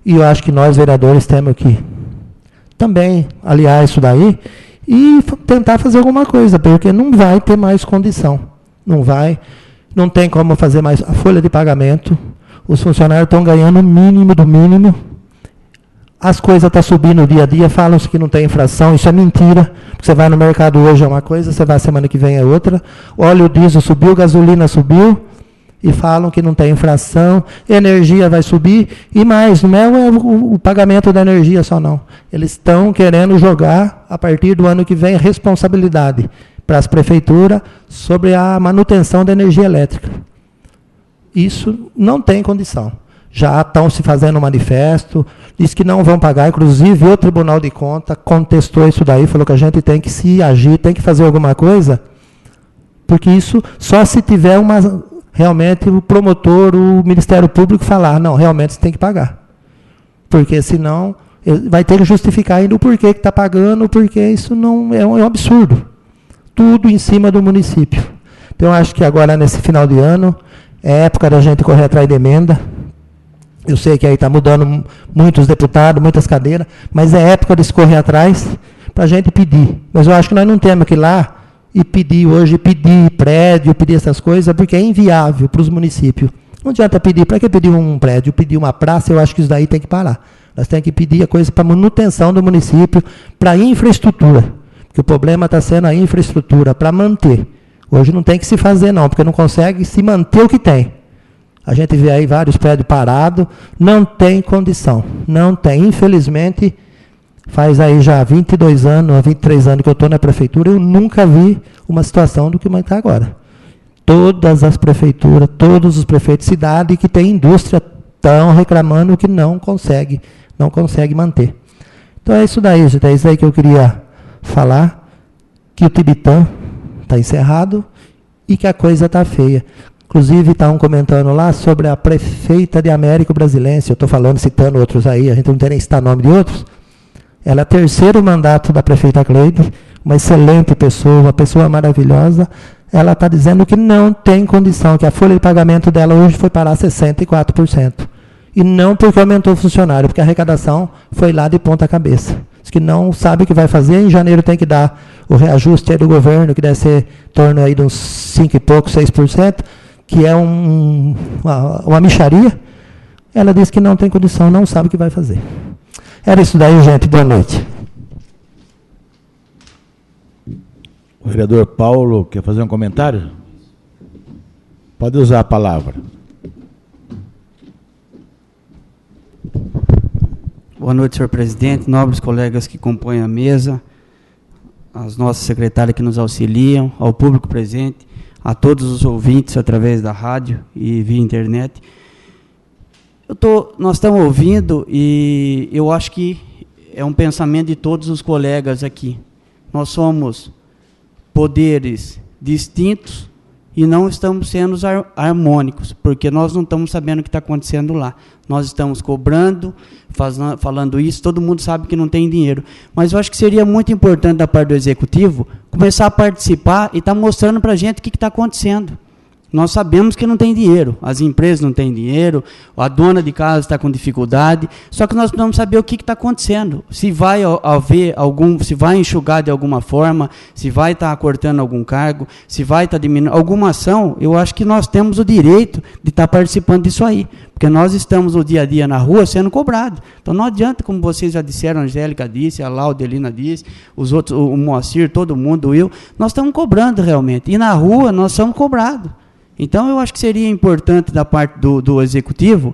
e eu acho que nós, vereadores, temos que também aliar isso daí e tentar fazer alguma coisa, porque não vai ter mais condição. Não tem como fazer mais a folha de pagamento. Os funcionários estão ganhando o mínimo do mínimo. As coisas estão subindo dia a dia, falam-se que não tem inflação, isso é mentira. Porque você vai no mercado hoje é uma coisa, você vai semana que vem é outra. Óleo diesel subiu, gasolina subiu, e falam que não tem inflação, energia vai subir, e mais, não é o pagamento da energia só não. Eles estão querendo jogar, a partir do ano que vem, responsabilidade para as prefeituras sobre a manutenção da energia elétrica. Isso não tem condição. Já estão se fazendo um manifesto, diz que não vão pagar, inclusive o Tribunal de Contas contestou isso daí, falou que a gente tem que se agir, tem que fazer alguma coisa, porque isso só se tiver realmente o promotor, o Ministério Público falar, não, realmente você tem que pagar. Porque senão vai ter que justificar ainda o porquê que está pagando, porque isso não é um absurdo. Tudo em cima do município. Então, eu acho que agora, nesse final de ano, é época da gente correr atrás de emenda. Eu sei que aí está mudando muitos deputados, muitas cadeiras, mas é época de se correr atrás para a gente pedir. Mas eu acho que nós não temos que ir lá e pedir hoje, pedir prédio, pedir essas coisas, porque é inviável para os municípios. Não adianta pedir, para que pedir um prédio, pedir uma praça, eu acho que isso daí tem que parar. Nós temos que pedir a coisa para manutenção do município, para infraestrutura, porque o problema está sendo a infraestrutura, para manter. Hoje não tem que se fazer não, porque não consegue se manter o que tem. A gente vê aí vários prédios parados, não tem condição, não tem, infelizmente. Faz aí já 22 anos, 23 anos que eu estou na prefeitura, eu nunca vi uma situação do que está agora. Todas as prefeituras, todos os prefeitos de cidade que têm indústria estão reclamando que não consegue manter. Então é isso daí, gente, é isso aí que eu queria falar, que o Tibitã está encerrado e que a coisa está feia. Inclusive, estavam comentando lá sobre a prefeita de Américo Brasilense, eu estou falando, citando outros aí, a gente não tem nem citar nome de outros. Ela é o 3º mandato da prefeita Cleide, uma excelente pessoa, uma pessoa maravilhosa. Ela está dizendo que não tem condição, que a folha de pagamento dela hoje foi parar 64%. E não porque aumentou o funcionário, porque a arrecadação foi lá de ponta cabeça. Diz que não sabe o que vai fazer, em janeiro tem que dar o reajuste aí do governo, que deve ser em torno aí de uns 5 e pouco, 6%, que é uma mixaria. Ela diz que não tem condição, não sabe o que vai fazer. Era isso daí, gente. Boa noite. O vereador Paulo quer fazer um comentário? Pode usar a palavra. Boa noite, senhor presidente, nobres colegas que compõem a mesa, as nossas secretárias que nos auxiliam, ao público presente, a todos os ouvintes através da rádio e via internet. Nós estamos ouvindo e eu acho que é um pensamento de todos os colegas aqui. Nós somos poderes distintos e não estamos sendo harmônicos, porque nós não estamos sabendo o que está acontecendo lá. Nós estamos cobrando, falando isso, todo mundo sabe que não tem dinheiro. Mas eu acho que seria muito importante da parte do Executivo começar a participar e estar mostrando para a gente o que está acontecendo. Nós sabemos que não tem dinheiro, as empresas não têm dinheiro, a dona de casa está com dificuldade, só que nós precisamos saber o que está acontecendo, se vai haver se vai enxugar de alguma forma, se vai estar cortando algum cargo, se vai estar diminuindo alguma ação. Eu acho que nós temos o direito de estar participando disso aí, porque nós estamos no dia a dia na rua sendo cobrados. Então não adianta, como vocês já disseram, a Angélica disse, a Laudelina disse, os outros, o Moacir, todo mundo, o Will, nós estamos cobrando realmente, e na rua nós somos cobrados. Então, eu acho que seria importante da parte do Executivo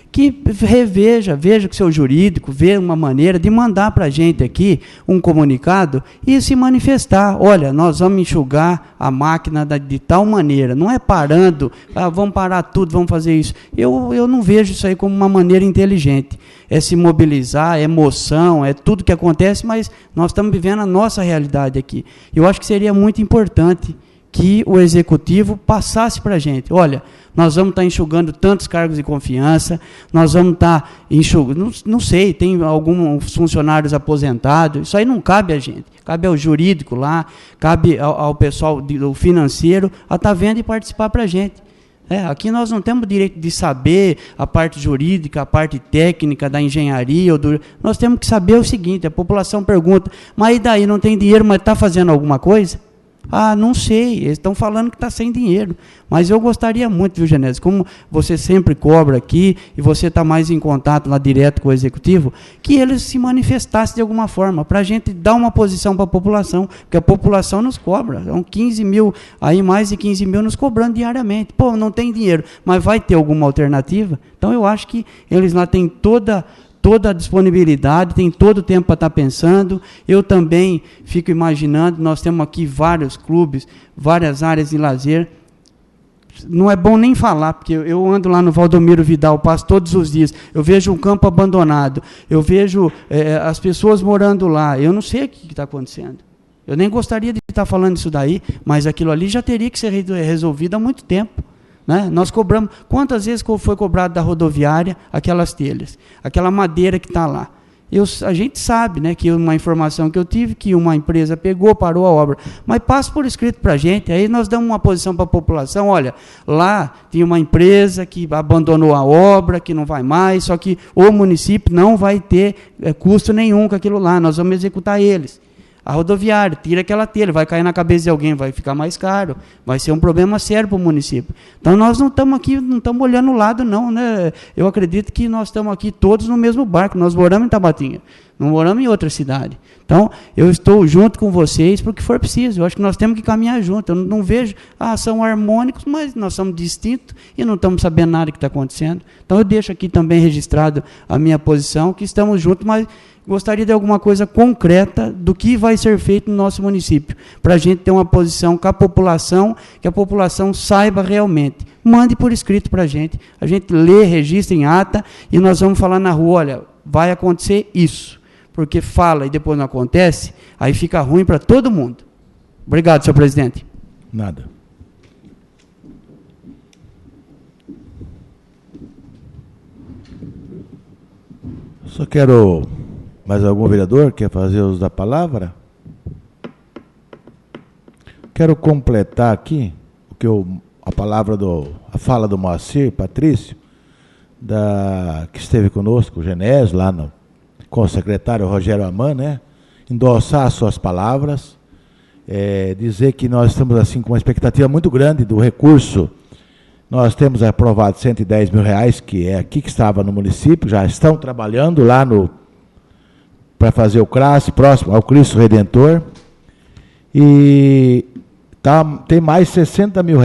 que veja com o seu jurídico, veja uma maneira de mandar para a gente aqui um comunicado e se manifestar. Olha, nós vamos enxugar a máquina de tal maneira, não é parando, vamos parar tudo, vamos fazer isso. Eu não vejo isso aí como uma maneira inteligente. É se mobilizar, é emoção, é tudo que acontece, mas nós estamos vivendo a nossa realidade aqui. Eu acho que seria muito importante que o Executivo passasse para a gente. Olha, nós vamos estar enxugando tantos cargos de confiança, nós vamos estar enxugando, não sei, tem alguns funcionários aposentados, isso aí não cabe a gente, cabe ao jurídico lá, cabe ao pessoal do financeiro a estar vendo e participar para a gente. Aqui nós não temos o direito de saber a parte jurídica, a parte técnica da engenharia. Nós temos que saber o seguinte, a população pergunta, mas e daí, não tem dinheiro, mas está fazendo alguma coisa? Ah, não sei, eles estão falando que está sem dinheiro. Mas eu gostaria muito, viu, Genésio, como você sempre cobra aqui, e você está mais em contato lá direto com o Executivo, que eles se manifestassem de alguma forma, para a gente dar uma posição para a população, porque a população nos cobra, são 15 mil, aí mais de 15 mil nos cobrando diariamente. Pô, não tem dinheiro, mas vai ter alguma alternativa? Então eu acho que eles lá têm toda a disponibilidade, tem todo o tempo para estar pensando. Eu também fico imaginando, nós temos aqui vários clubes, várias áreas de lazer. Não é bom nem falar, porque eu ando lá no Valdomiro Vidal, passo todos os dias, eu vejo um campo abandonado, eu vejo as pessoas morando lá, eu não sei o que está acontecendo. Eu nem gostaria de estar falando isso daí, mas aquilo ali já teria que ser resolvido há muito tempo. Né? Nós cobramos, quantas vezes foi cobrado da rodoviária aquelas telhas, aquela madeira que está lá. A gente sabe, né, que uma informação que eu tive, que uma empresa pegou, parou a obra, mas passa por escrito para a gente, aí nós damos uma posição para a população, olha, lá tinha uma empresa que abandonou a obra, que não vai mais, só que o município não vai ter custo nenhum com aquilo lá, nós vamos executar eles. A rodoviária, tira aquela telha, vai cair na cabeça de alguém, vai ficar mais caro, vai ser um problema sério para o município. Então, nós não estamos aqui, não estamos olhando o lado, não, né? Eu acredito que nós estamos aqui todos no mesmo barco, nós moramos em Tabatinga, não moramos em outra cidade. Então, eu estou junto com vocês para o que for preciso, eu acho que nós temos que caminhar junto, eu não vejo, são harmônicos, mas nós somos distintos e não estamos sabendo nada que está acontecendo. Então, eu deixo aqui também registrado a minha posição, que estamos juntos, mas gostaria de alguma coisa concreta do que vai ser feito no nosso município, para a gente ter uma posição com a população, que a população saiba realmente. Mande por escrito para a gente lê, registra em ata, e nós vamos falar na rua, olha, vai acontecer isso, porque fala e depois não acontece, aí fica ruim para todo mundo. Obrigado, senhor presidente. Nada. Só quero... Mais algum vereador quer fazer uso da palavra? Quero completar aqui a fala do Moacir Patrício, que esteve conosco, o Genésio, lá com o secretário Rogério Aman, né? Endossar as suas palavras, dizer que nós estamos assim com uma expectativa muito grande do recurso. Nós temos aprovado R$110 mil, que é aqui que estava no município, já estão trabalhando lá para fazer o CRAS, próximo ao Cristo Redentor. E tem mais R$60 mil,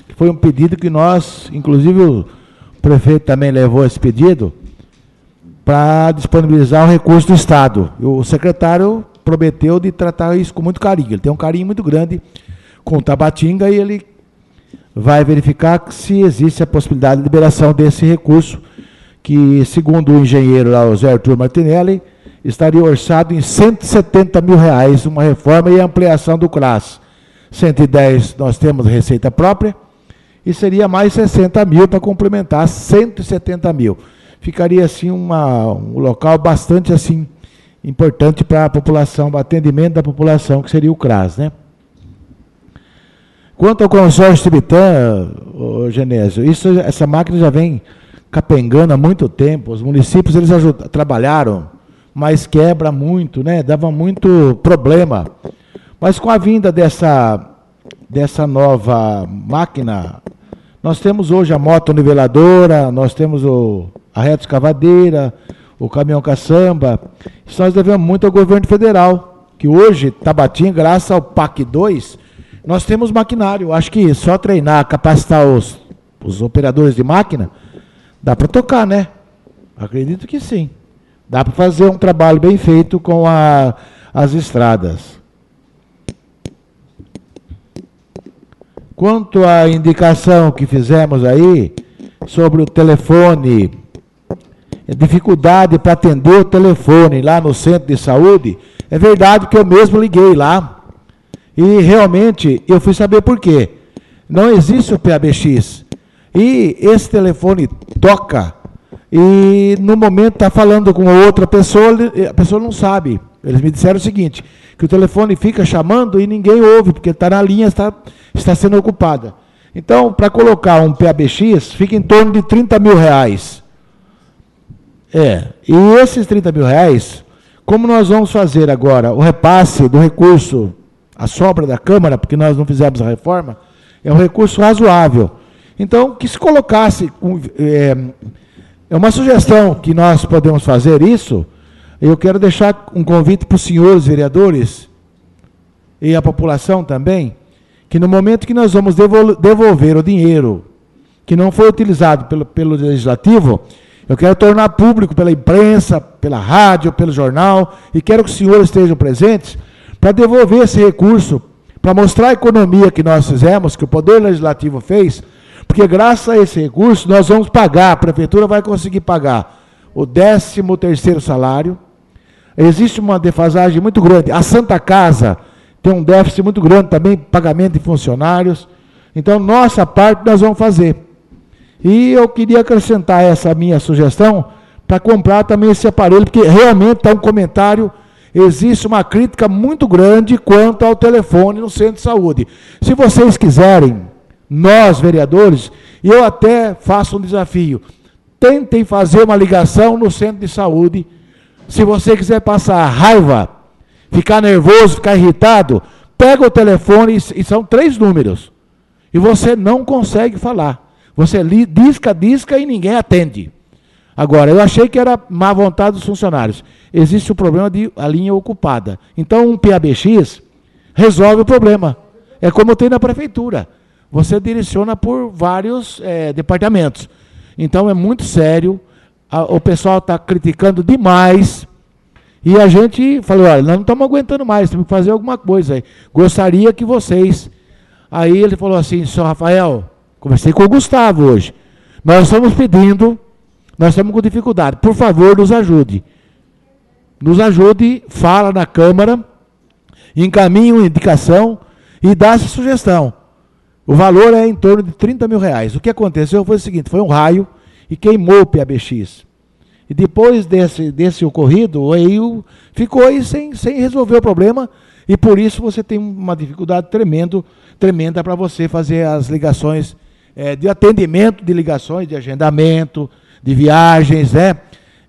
que foi um pedido que nós, inclusive o prefeito também levou esse pedido, para disponibilizar o recurso do Estado. O secretário prometeu de tratar isso com muito carinho. Ele tem um carinho muito grande com o Tabatinga e ele vai verificar se existe a possibilidade de liberação desse recurso, que, segundo o engenheiro lá, o Zé Arthur Martinelli, estaria orçado em R$170 mil, uma reforma e ampliação do CRAS. 110 nós temos receita própria, e seria mais 60 mil para complementar 170 mil. Ficaria assim um local bastante assim importante para a população, para o atendimento da população, que seria o CRAS, né? Quanto ao consórcio Tibitã, Genésio, essa máquina já vem capengando há muito tempo. Os municípios eles trabalharam, mas quebra muito, né? Dava muito problema. Mas com a vinda dessa nova máquina, nós temos hoje a moto-niveladora, nós temos a reto-escavadeira, o caminhão caçamba. Isso nós devemos muito ao governo federal, que hoje, Tabatinga, graças ao PAC 2, nós temos maquinário. Acho que só treinar, capacitar os operadores de máquina, dá para tocar, né? Acredito que sim. Dá para fazer um trabalho bem feito com as estradas. Quanto à indicação que fizemos aí sobre o telefone, dificuldade para atender o telefone lá no centro de saúde, é verdade que eu mesmo liguei lá e realmente eu fui saber por quê. Não existe o PABX e esse telefone toca e no momento está falando com outra pessoa, a pessoa não sabe. Eles me disseram o seguinte, que o telefone fica chamando e ninguém ouve, porque está na linha, está sendo ocupada. Então, para colocar um PABX, fica em torno de R$30 mil. E esses R$30 mil, como nós vamos fazer agora o repasse do recurso, a sobra da Câmara, porque nós não fizemos a reforma, é um recurso razoável. Então, que se colocasse, é uma sugestão que nós podemos fazer isso. Eu quero deixar um convite para os senhores vereadores e a população também, que no momento que nós vamos devolver o dinheiro que não foi utilizado pelo Legislativo, eu quero tornar público pela imprensa, pela rádio, pelo jornal, e quero que os senhores estejam presentes para devolver esse recurso, para mostrar a economia que nós fizemos, que o Poder Legislativo fez, porque graças a esse recurso nós vamos pagar, a Prefeitura vai conseguir pagar o 13º salário. Existe uma defasagem muito grande. A Santa Casa tem um déficit muito grande também, pagamento de funcionários. Então, nossa parte nós vamos fazer. E eu queria acrescentar essa minha sugestão para comprar também esse aparelho, porque realmente está um comentário, existe uma crítica muito grande quanto ao telefone no centro de saúde. Se vocês quiserem, nós, vereadores, eu até faço um desafio, tentem fazer uma ligação no centro de saúde. Se você quiser passar raiva, ficar nervoso, ficar irritado, pega o telefone e são 3 números. E você não consegue falar. Você disca e ninguém atende. Agora, eu achei que era má vontade dos funcionários. Existe o problema de a linha ocupada. Então, um PABX resolve o problema. É como tem na prefeitura. Você direciona por vários departamentos. Então, é muito sério. O pessoal está criticando demais, e a gente falou, olha, nós não estamos aguentando mais, temos que fazer alguma coisa aí. Gostaria que vocês... Aí ele falou assim, senhor Rafael, conversei com o Gustavo hoje, nós estamos pedindo, nós estamos com dificuldade, por favor, nos ajude. Nos ajude, fala na Câmara, encaminhe uma indicação e dá essa sugestão. O valor é em torno de R$30 mil. O que aconteceu foi o seguinte, foi um raio, e queimou o PABX. E depois desse ocorrido, aí ficou aí sem resolver o problema, e por isso você tem uma dificuldade tremenda para você fazer as ligações, de atendimento de ligações, de agendamento, de viagens,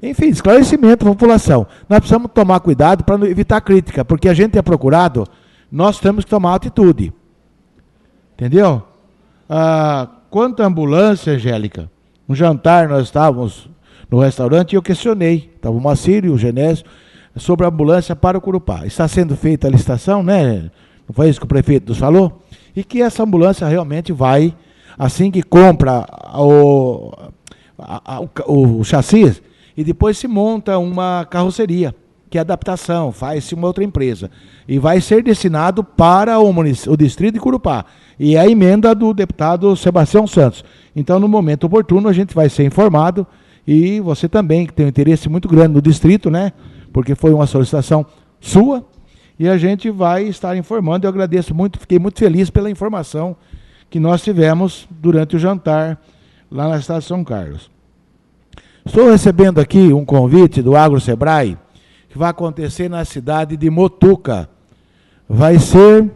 enfim, esclarecimento da população. Nós precisamos tomar cuidado para evitar crítica, porque a gente é procurado, nós temos que tomar atitude. Entendeu? Quanto à ambulância, Angélica, um jantar, nós estávamos no restaurante e eu questionei, estava o Macir e o Genésio, sobre a ambulância para o Curupá. Está sendo feita a licitação, né? Não foi isso que o prefeito nos falou? E que essa ambulância realmente vai, assim que compra o chassi, e depois se monta uma carroceria, que é adaptação, faz-se uma outra empresa. E vai ser destinado para o distrito de Curupá. E é a emenda do deputado Sebastião Santos. Então, no momento oportuno, a gente vai ser informado, e você também, que tem um interesse muito grande no distrito, né? porque foi uma solicitação sua, e a gente vai estar informando. Eu agradeço muito, fiquei muito feliz pela informação que nós tivemos durante o jantar lá na cidade de São Carlos. Estou recebendo aqui um convite do Agro Sebrae, que vai acontecer na cidade de Motuca. Vai ser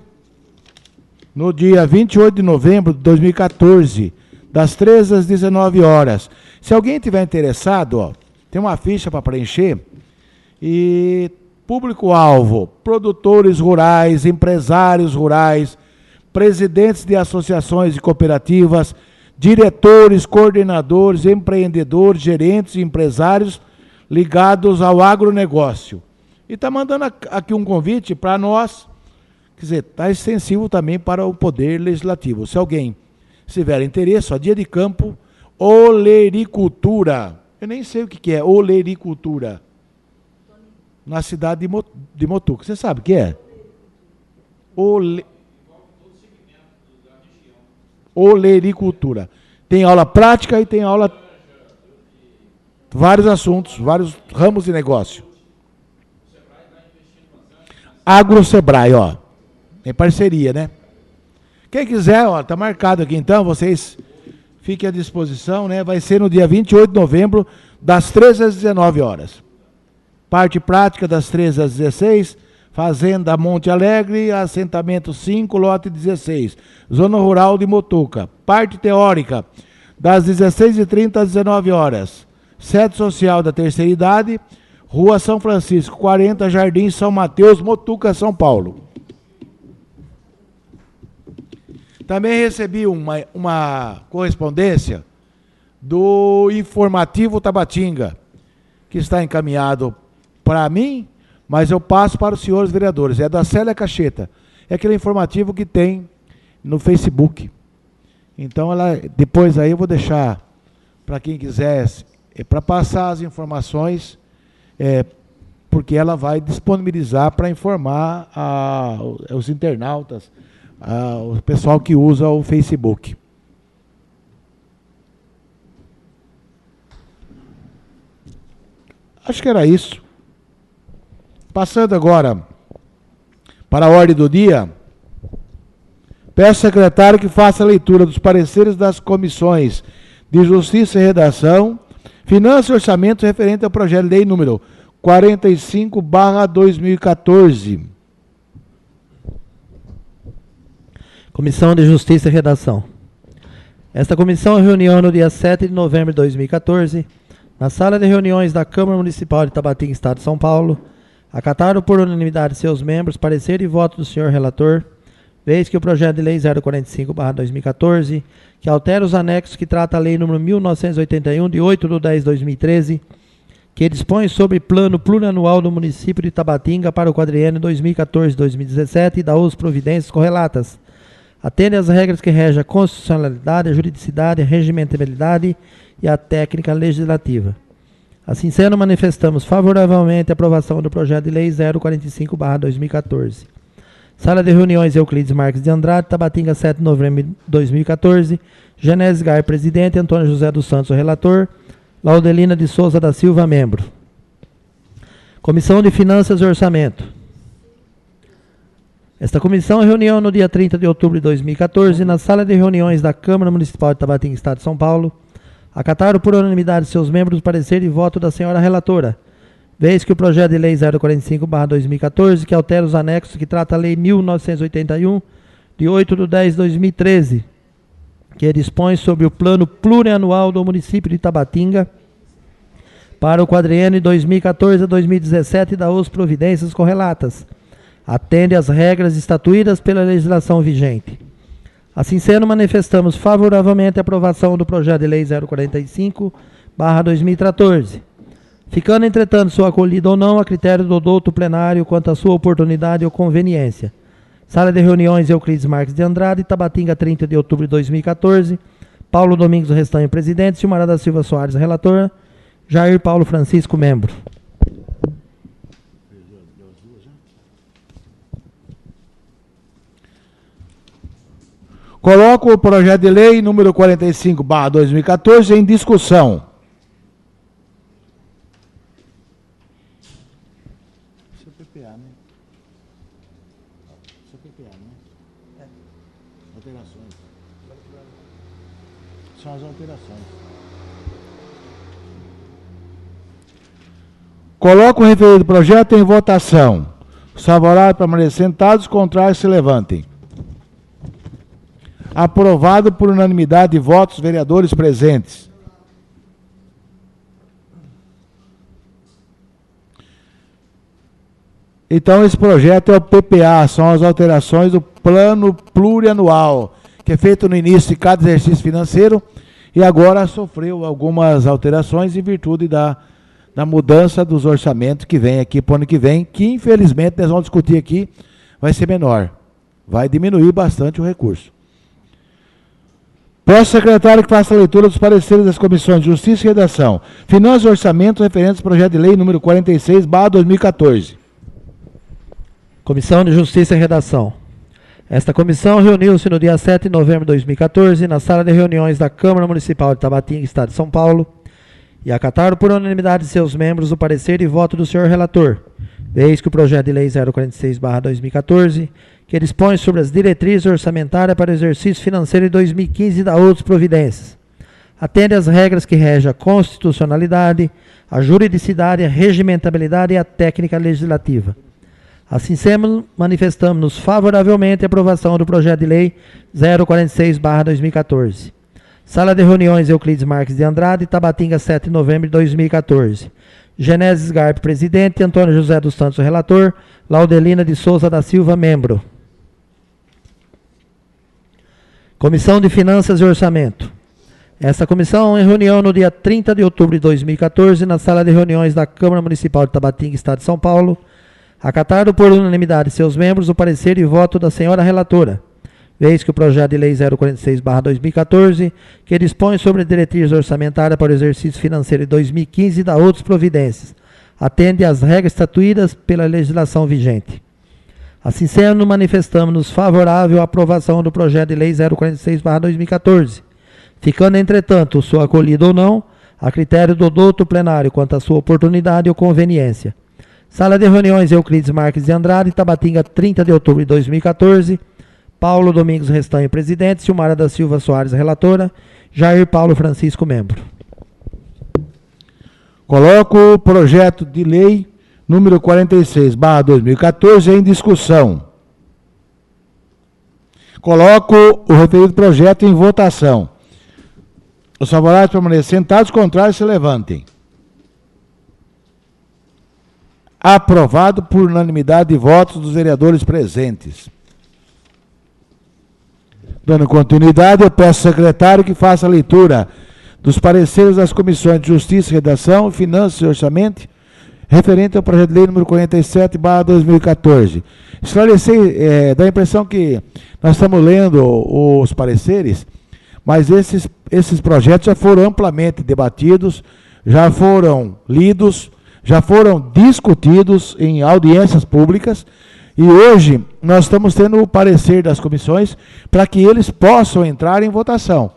no dia 28 de novembro de 2014, das 13 às 19 horas. Se alguém tiver interessado, ó, tem uma ficha para preencher. E público-alvo: produtores rurais, empresários rurais, presidentes de associações e cooperativas, diretores, coordenadores, empreendedores, gerentes e empresários ligados ao agronegócio. E está mandando aqui um convite para nós, quer dizer, está extensivo também para o Poder Legislativo. Se alguém tiver interesse, ó, dia de campo, olericultura. Eu nem sei o que é olericultura. Na cidade de Motuca. Você sabe o que é? Olericultura. Tem aula prática e tem aula... vários assuntos, vários ramos de negócio. Agro Sebrae, ó. Tem parceria, né? Quem quiser, ó, tá marcado aqui então, vocês fiquem à disposição, né? Vai ser no dia 28 de novembro, das 13 às 19 horas. Parte prática das 13 às 16, Fazenda Monte Alegre, assentamento 5, lote 16, Zona Rural de Motuca. Parte teórica, das 16h30 às 19 horas. Sede Social da Terceira Idade, Rua São Francisco, 40, Jardim São Mateus, Motuca, São Paulo. Também recebi uma correspondência do Informativo Tabatinga, que está encaminhado para mim, mas eu passo para os senhores vereadores. É da Célia Cacheta. É aquele informativo que tem no Facebook. Então, depois aí eu vou deixar para quem quiser, para passar as informações, porque ela vai disponibilizar para informar os internautas, o pessoal que usa o Facebook. Acho que era isso. Passando agora para a ordem do dia, peço ao secretário que faça a leitura dos pareceres das comissões de Justiça e Redação, Finanças e Orçamento referente ao projeto de lei número 45/2014. Comissão de Justiça e Redação. Esta comissão reuniu no dia 7 de novembro de 2014, na sala de reuniões da Câmara Municipal de Tabatinga, Estado de São Paulo, acataram por unanimidade seus membros parecer e voto do senhor relator, vez que o projeto de lei 045/2014, que altera os anexos que trata a lei número 1981, de 8/10/2013, que dispõe sobre plano plurianual do município de Tabatinga para o quadriênio 2014-2017 e dá as providências correlatas, atende às regras que regem a constitucionalidade, a juridicidade, a regimentabilidade e a técnica legislativa. Assim sendo, manifestamos favoravelmente a aprovação do projeto de lei 045/2014. Sala de reuniões Euclides Marques de Andrade, Tabatinga, 7 de novembro de 2014. Genésio Gai, presidente. Antônio José dos Santos, relator. Laudelina de Souza da Silva, membro. Comissão de Finanças e Orçamento. Esta comissão reuniu no dia 30 de outubro de 2014, na sala de reuniões da Câmara Municipal de Tabatinga, Estado de São Paulo. Acataram por unanimidade seus membros o parecer e voto da senhora relatora, vez que o projeto de lei 045/2014, que altera os anexos que trata a lei 1981, de 8/10/2013, que dispõe sobre o plano plurianual do município de Tabatinga para o quadriênio 2014-2017 e dá as providências correlatas, atende às regras estatuídas pela legislação vigente. Assim sendo, manifestamos favoravelmente a aprovação do projeto de lei 045/2014, ficando, entretanto, sua acolhida ou não a critério do douto plenário quanto à sua oportunidade ou conveniência. Sala de reuniões Euclides Marques de Andrade, Tabatinga, 30 de outubro de 2014. Paulo Domingos Restanho, presidente. Silmara da Silva Soares, relator. Jair Paulo Francisco, membro. Coloco o projeto de lei número 45/2014 em discussão. são as alterações. Coloco o referido projeto em votação. Os favoráveis permaneçam sentados, os contrários se levantem. Aprovado por unanimidade de votos, vereadores presentes. Então, esse projeto é o PPA, são as alterações do plano plurianual, que é feito no início de cada exercício financeiro e agora sofreu algumas alterações em virtude da mudança dos orçamentos que vem aqui para o ano que vem, que infelizmente nós vamos discutir aqui, vai ser menor. Vai diminuir bastante o recurso. Peço ao secretário que faça a leitura dos pareceres das comissões de Justiça e Redação, Finanças e Orçamento referentes ao projeto de lei número 46/2014. Comissão de Justiça e Redação. Esta comissão reuniu-se no dia 7 de novembro de 2014, na sala de reuniões da Câmara Municipal de Tabatinga, Estado de São Paulo, e acataram por unanimidade de seus membros o parecer e voto do senhor relator, eis que o projeto de lei 046/2014, que dispõe sobre as diretrizes orçamentárias para o exercício financeiro de 2015 e da outras providências, atende às regras que regem a constitucionalidade, a juridicidade, a regimentabilidade e a técnica legislativa. Assim sendo, manifestamos-nos favoravelmente à aprovação do projeto de lei 046/2014. Sala de reuniões Euclides Marques de Andrade, Tabatinga, 7 de novembro de 2014. Genésio Garpe, presidente. Antônio José dos Santos, relator. Laudelina de Souza da Silva, membro. Comissão de Finanças e Orçamento. Essa comissão, em reunião no dia 30 de outubro de 2014, na sala de reuniões da Câmara Municipal de Tabatinga, Estado de São Paulo, acataram por unanimidade seus membros o parecer e voto da senhora relatora, eis que o projeto de lei 046/2014, que dispõe sobre a diretriz orçamentária para o exercício financeiro de 2015 e da outras providências, atende às regras estatuídas pela legislação vigente. Assim sendo, manifestamos-nos favorável à aprovação do projeto de lei 046/2014, ficando, entretanto, sua acolhida ou não, a critério do douto plenário quanto à sua oportunidade ou conveniência. Sala de reuniões Euclides Marques de Andrade, Tabatinga, 30 de outubro de 2014. Paulo Domingos Restanho, presidente. Silmara da Silva Soares, relatora. Jair Paulo Francisco, membro. Coloco o projeto de lei número 46/2014 em discussão. Coloco o referido projeto em votação. Os favoráveis permaneçam sentados, os contrários se levantem. Aprovado por unanimidade de votos dos vereadores presentes. Dando continuidade, eu peço ao secretário que faça a leitura dos pareceres das comissões de Justiça e Redação, Finanças e Orçamento, referente ao projeto de lei número 47/2014. Esclarecer, dá a impressão que nós estamos lendo os pareceres, mas esses projetos já foram amplamente debatidos, já foram lidos, já foram discutidos em audiências públicas e hoje nós estamos tendo o parecer das comissões para que eles possam entrar em votação.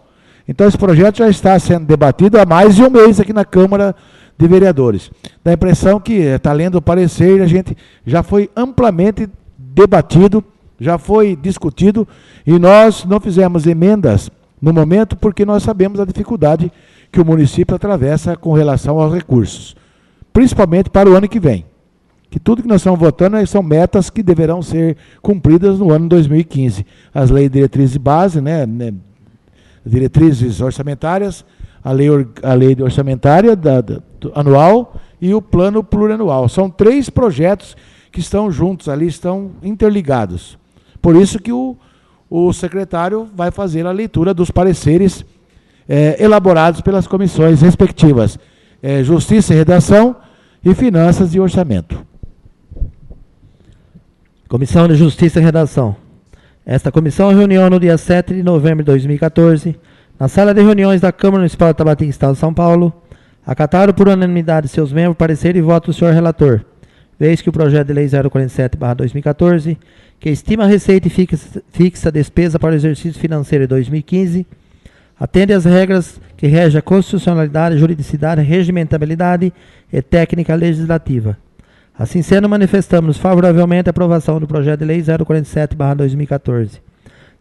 Então esse projeto já está sendo debatido há mais de um mês aqui na Câmara de Vereadores. Dá a impressão que está lendo o parecer, a gente já foi amplamente debatido, já foi discutido e nós não fizemos emendas no momento porque nós sabemos a dificuldade que o município atravessa com relação aos recursos. Principalmente para o ano que vem. Que tudo que nós estamos votando são metas que deverão ser cumpridas no ano 2015. As leis de diretrizes de base, diretrizes orçamentárias, a lei orçamentária anual e o plano plurianual. São 3 projetos que estão juntos ali, estão interligados. Por isso que o secretário vai fazer a leitura dos pareceres elaborados pelas comissões respectivas. Justiça e Redação e Finanças e Orçamento. Comissão de Justiça e Redação. Esta comissão reuniu no dia 7 de novembro de 2014, na sala de reuniões da Câmara Municipal de Tabatinga, Estado de São Paulo, acataram por unanimidade seus membros parecer e voto do senhor relator, eis que o projeto de lei 047/2014, que estima a receita e fixa a despesa para o exercício financeiro de 2015, atende às regras que regem a constitucionalidade, juridicidade, regimentabilidade e técnica legislativa. Assim sendo, manifestamos favoravelmente a aprovação do projeto de lei 047/2014.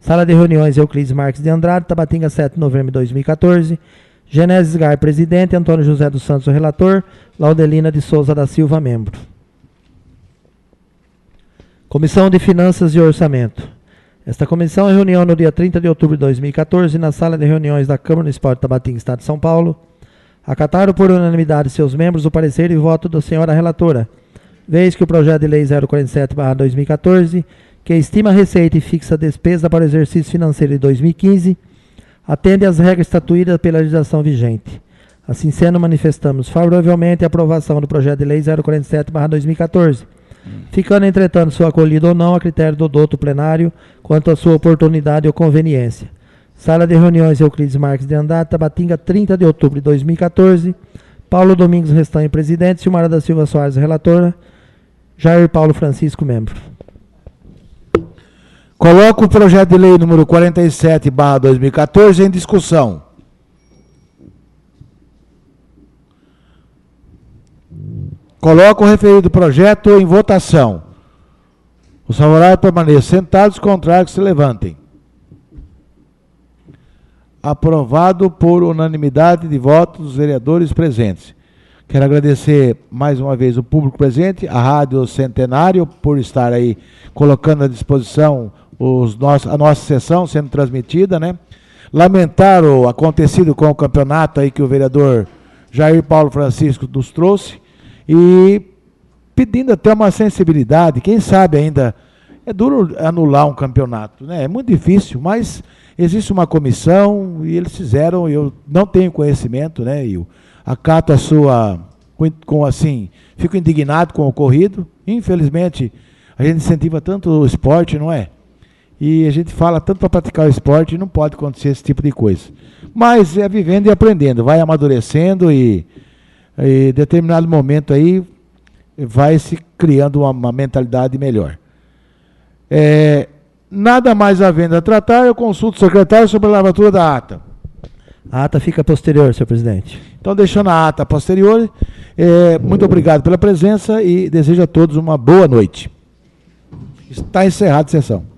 Sala de reuniões Euclides Marques de Andrade, Tabatinga, 7 de novembro de 2014. Genésio Gar, presidente. Antônio José dos Santos, relator. Laudelina de Souza da Silva, membro. Comissão de Finanças e Orçamento. Esta comissão reunião no dia 30 de outubro de 2014, na sala de reuniões da Câmara Municipal de Tabatinga, Estado de São Paulo. Acataram por unanimidade seus membros o parecer e voto da senhora relatora, vez que o projeto de lei 047/2014, que estima a receita e fixa a despesa para o exercício financeiro de 2015, atende às regras estatuídas pela legislação vigente. Assim sendo, manifestamos favoravelmente a aprovação do projeto de lei 047/2014, ficando, entretanto, sua acolhida ou não a critério do douto plenário quanto à sua oportunidade ou conveniência. Sala de reuniões Euclides Marques de Andrade, Tabatinga, 30 de outubro de 2014. Paulo Domingos Restanho, presidente. Silmara da Silva Soares, relatora. Jair Paulo Francisco, membro. Coloco o projeto de lei número 47/2014 em discussão. Coloco o referido projeto em votação. Os favoráveis permaneçam sentados, os contrários se levantem. Aprovado por unanimidade de votos dos vereadores presentes. Quero agradecer mais uma vez o público presente, a Rádio Centenário, por estar aí colocando à disposição a nossa sessão sendo transmitida, né? Lamentar o acontecido com o campeonato aí que o vereador Jair Paulo Francisco nos trouxe e pedindo até uma sensibilidade, quem sabe ainda, é duro anular um campeonato, né? É muito difícil, mas existe uma comissão e eles fizeram, eu não tenho conhecimento, né? Eu acato a sua, fico indignado com o ocorrido. Infelizmente, a gente incentiva tanto o esporte, não é? E a gente fala tanto para praticar o esporte e não pode acontecer esse tipo de coisa. Mas é vivendo e aprendendo, vai amadurecendo e em determinado momento aí vai se criando uma mentalidade melhor. Nada mais havendo a tratar, eu consulto o secretário sobre a lavatura da ata. A ata fica posterior, senhor presidente. Então, deixando a ata posterior, muito obrigado pela presença e desejo a todos uma boa noite. Está encerrada a sessão.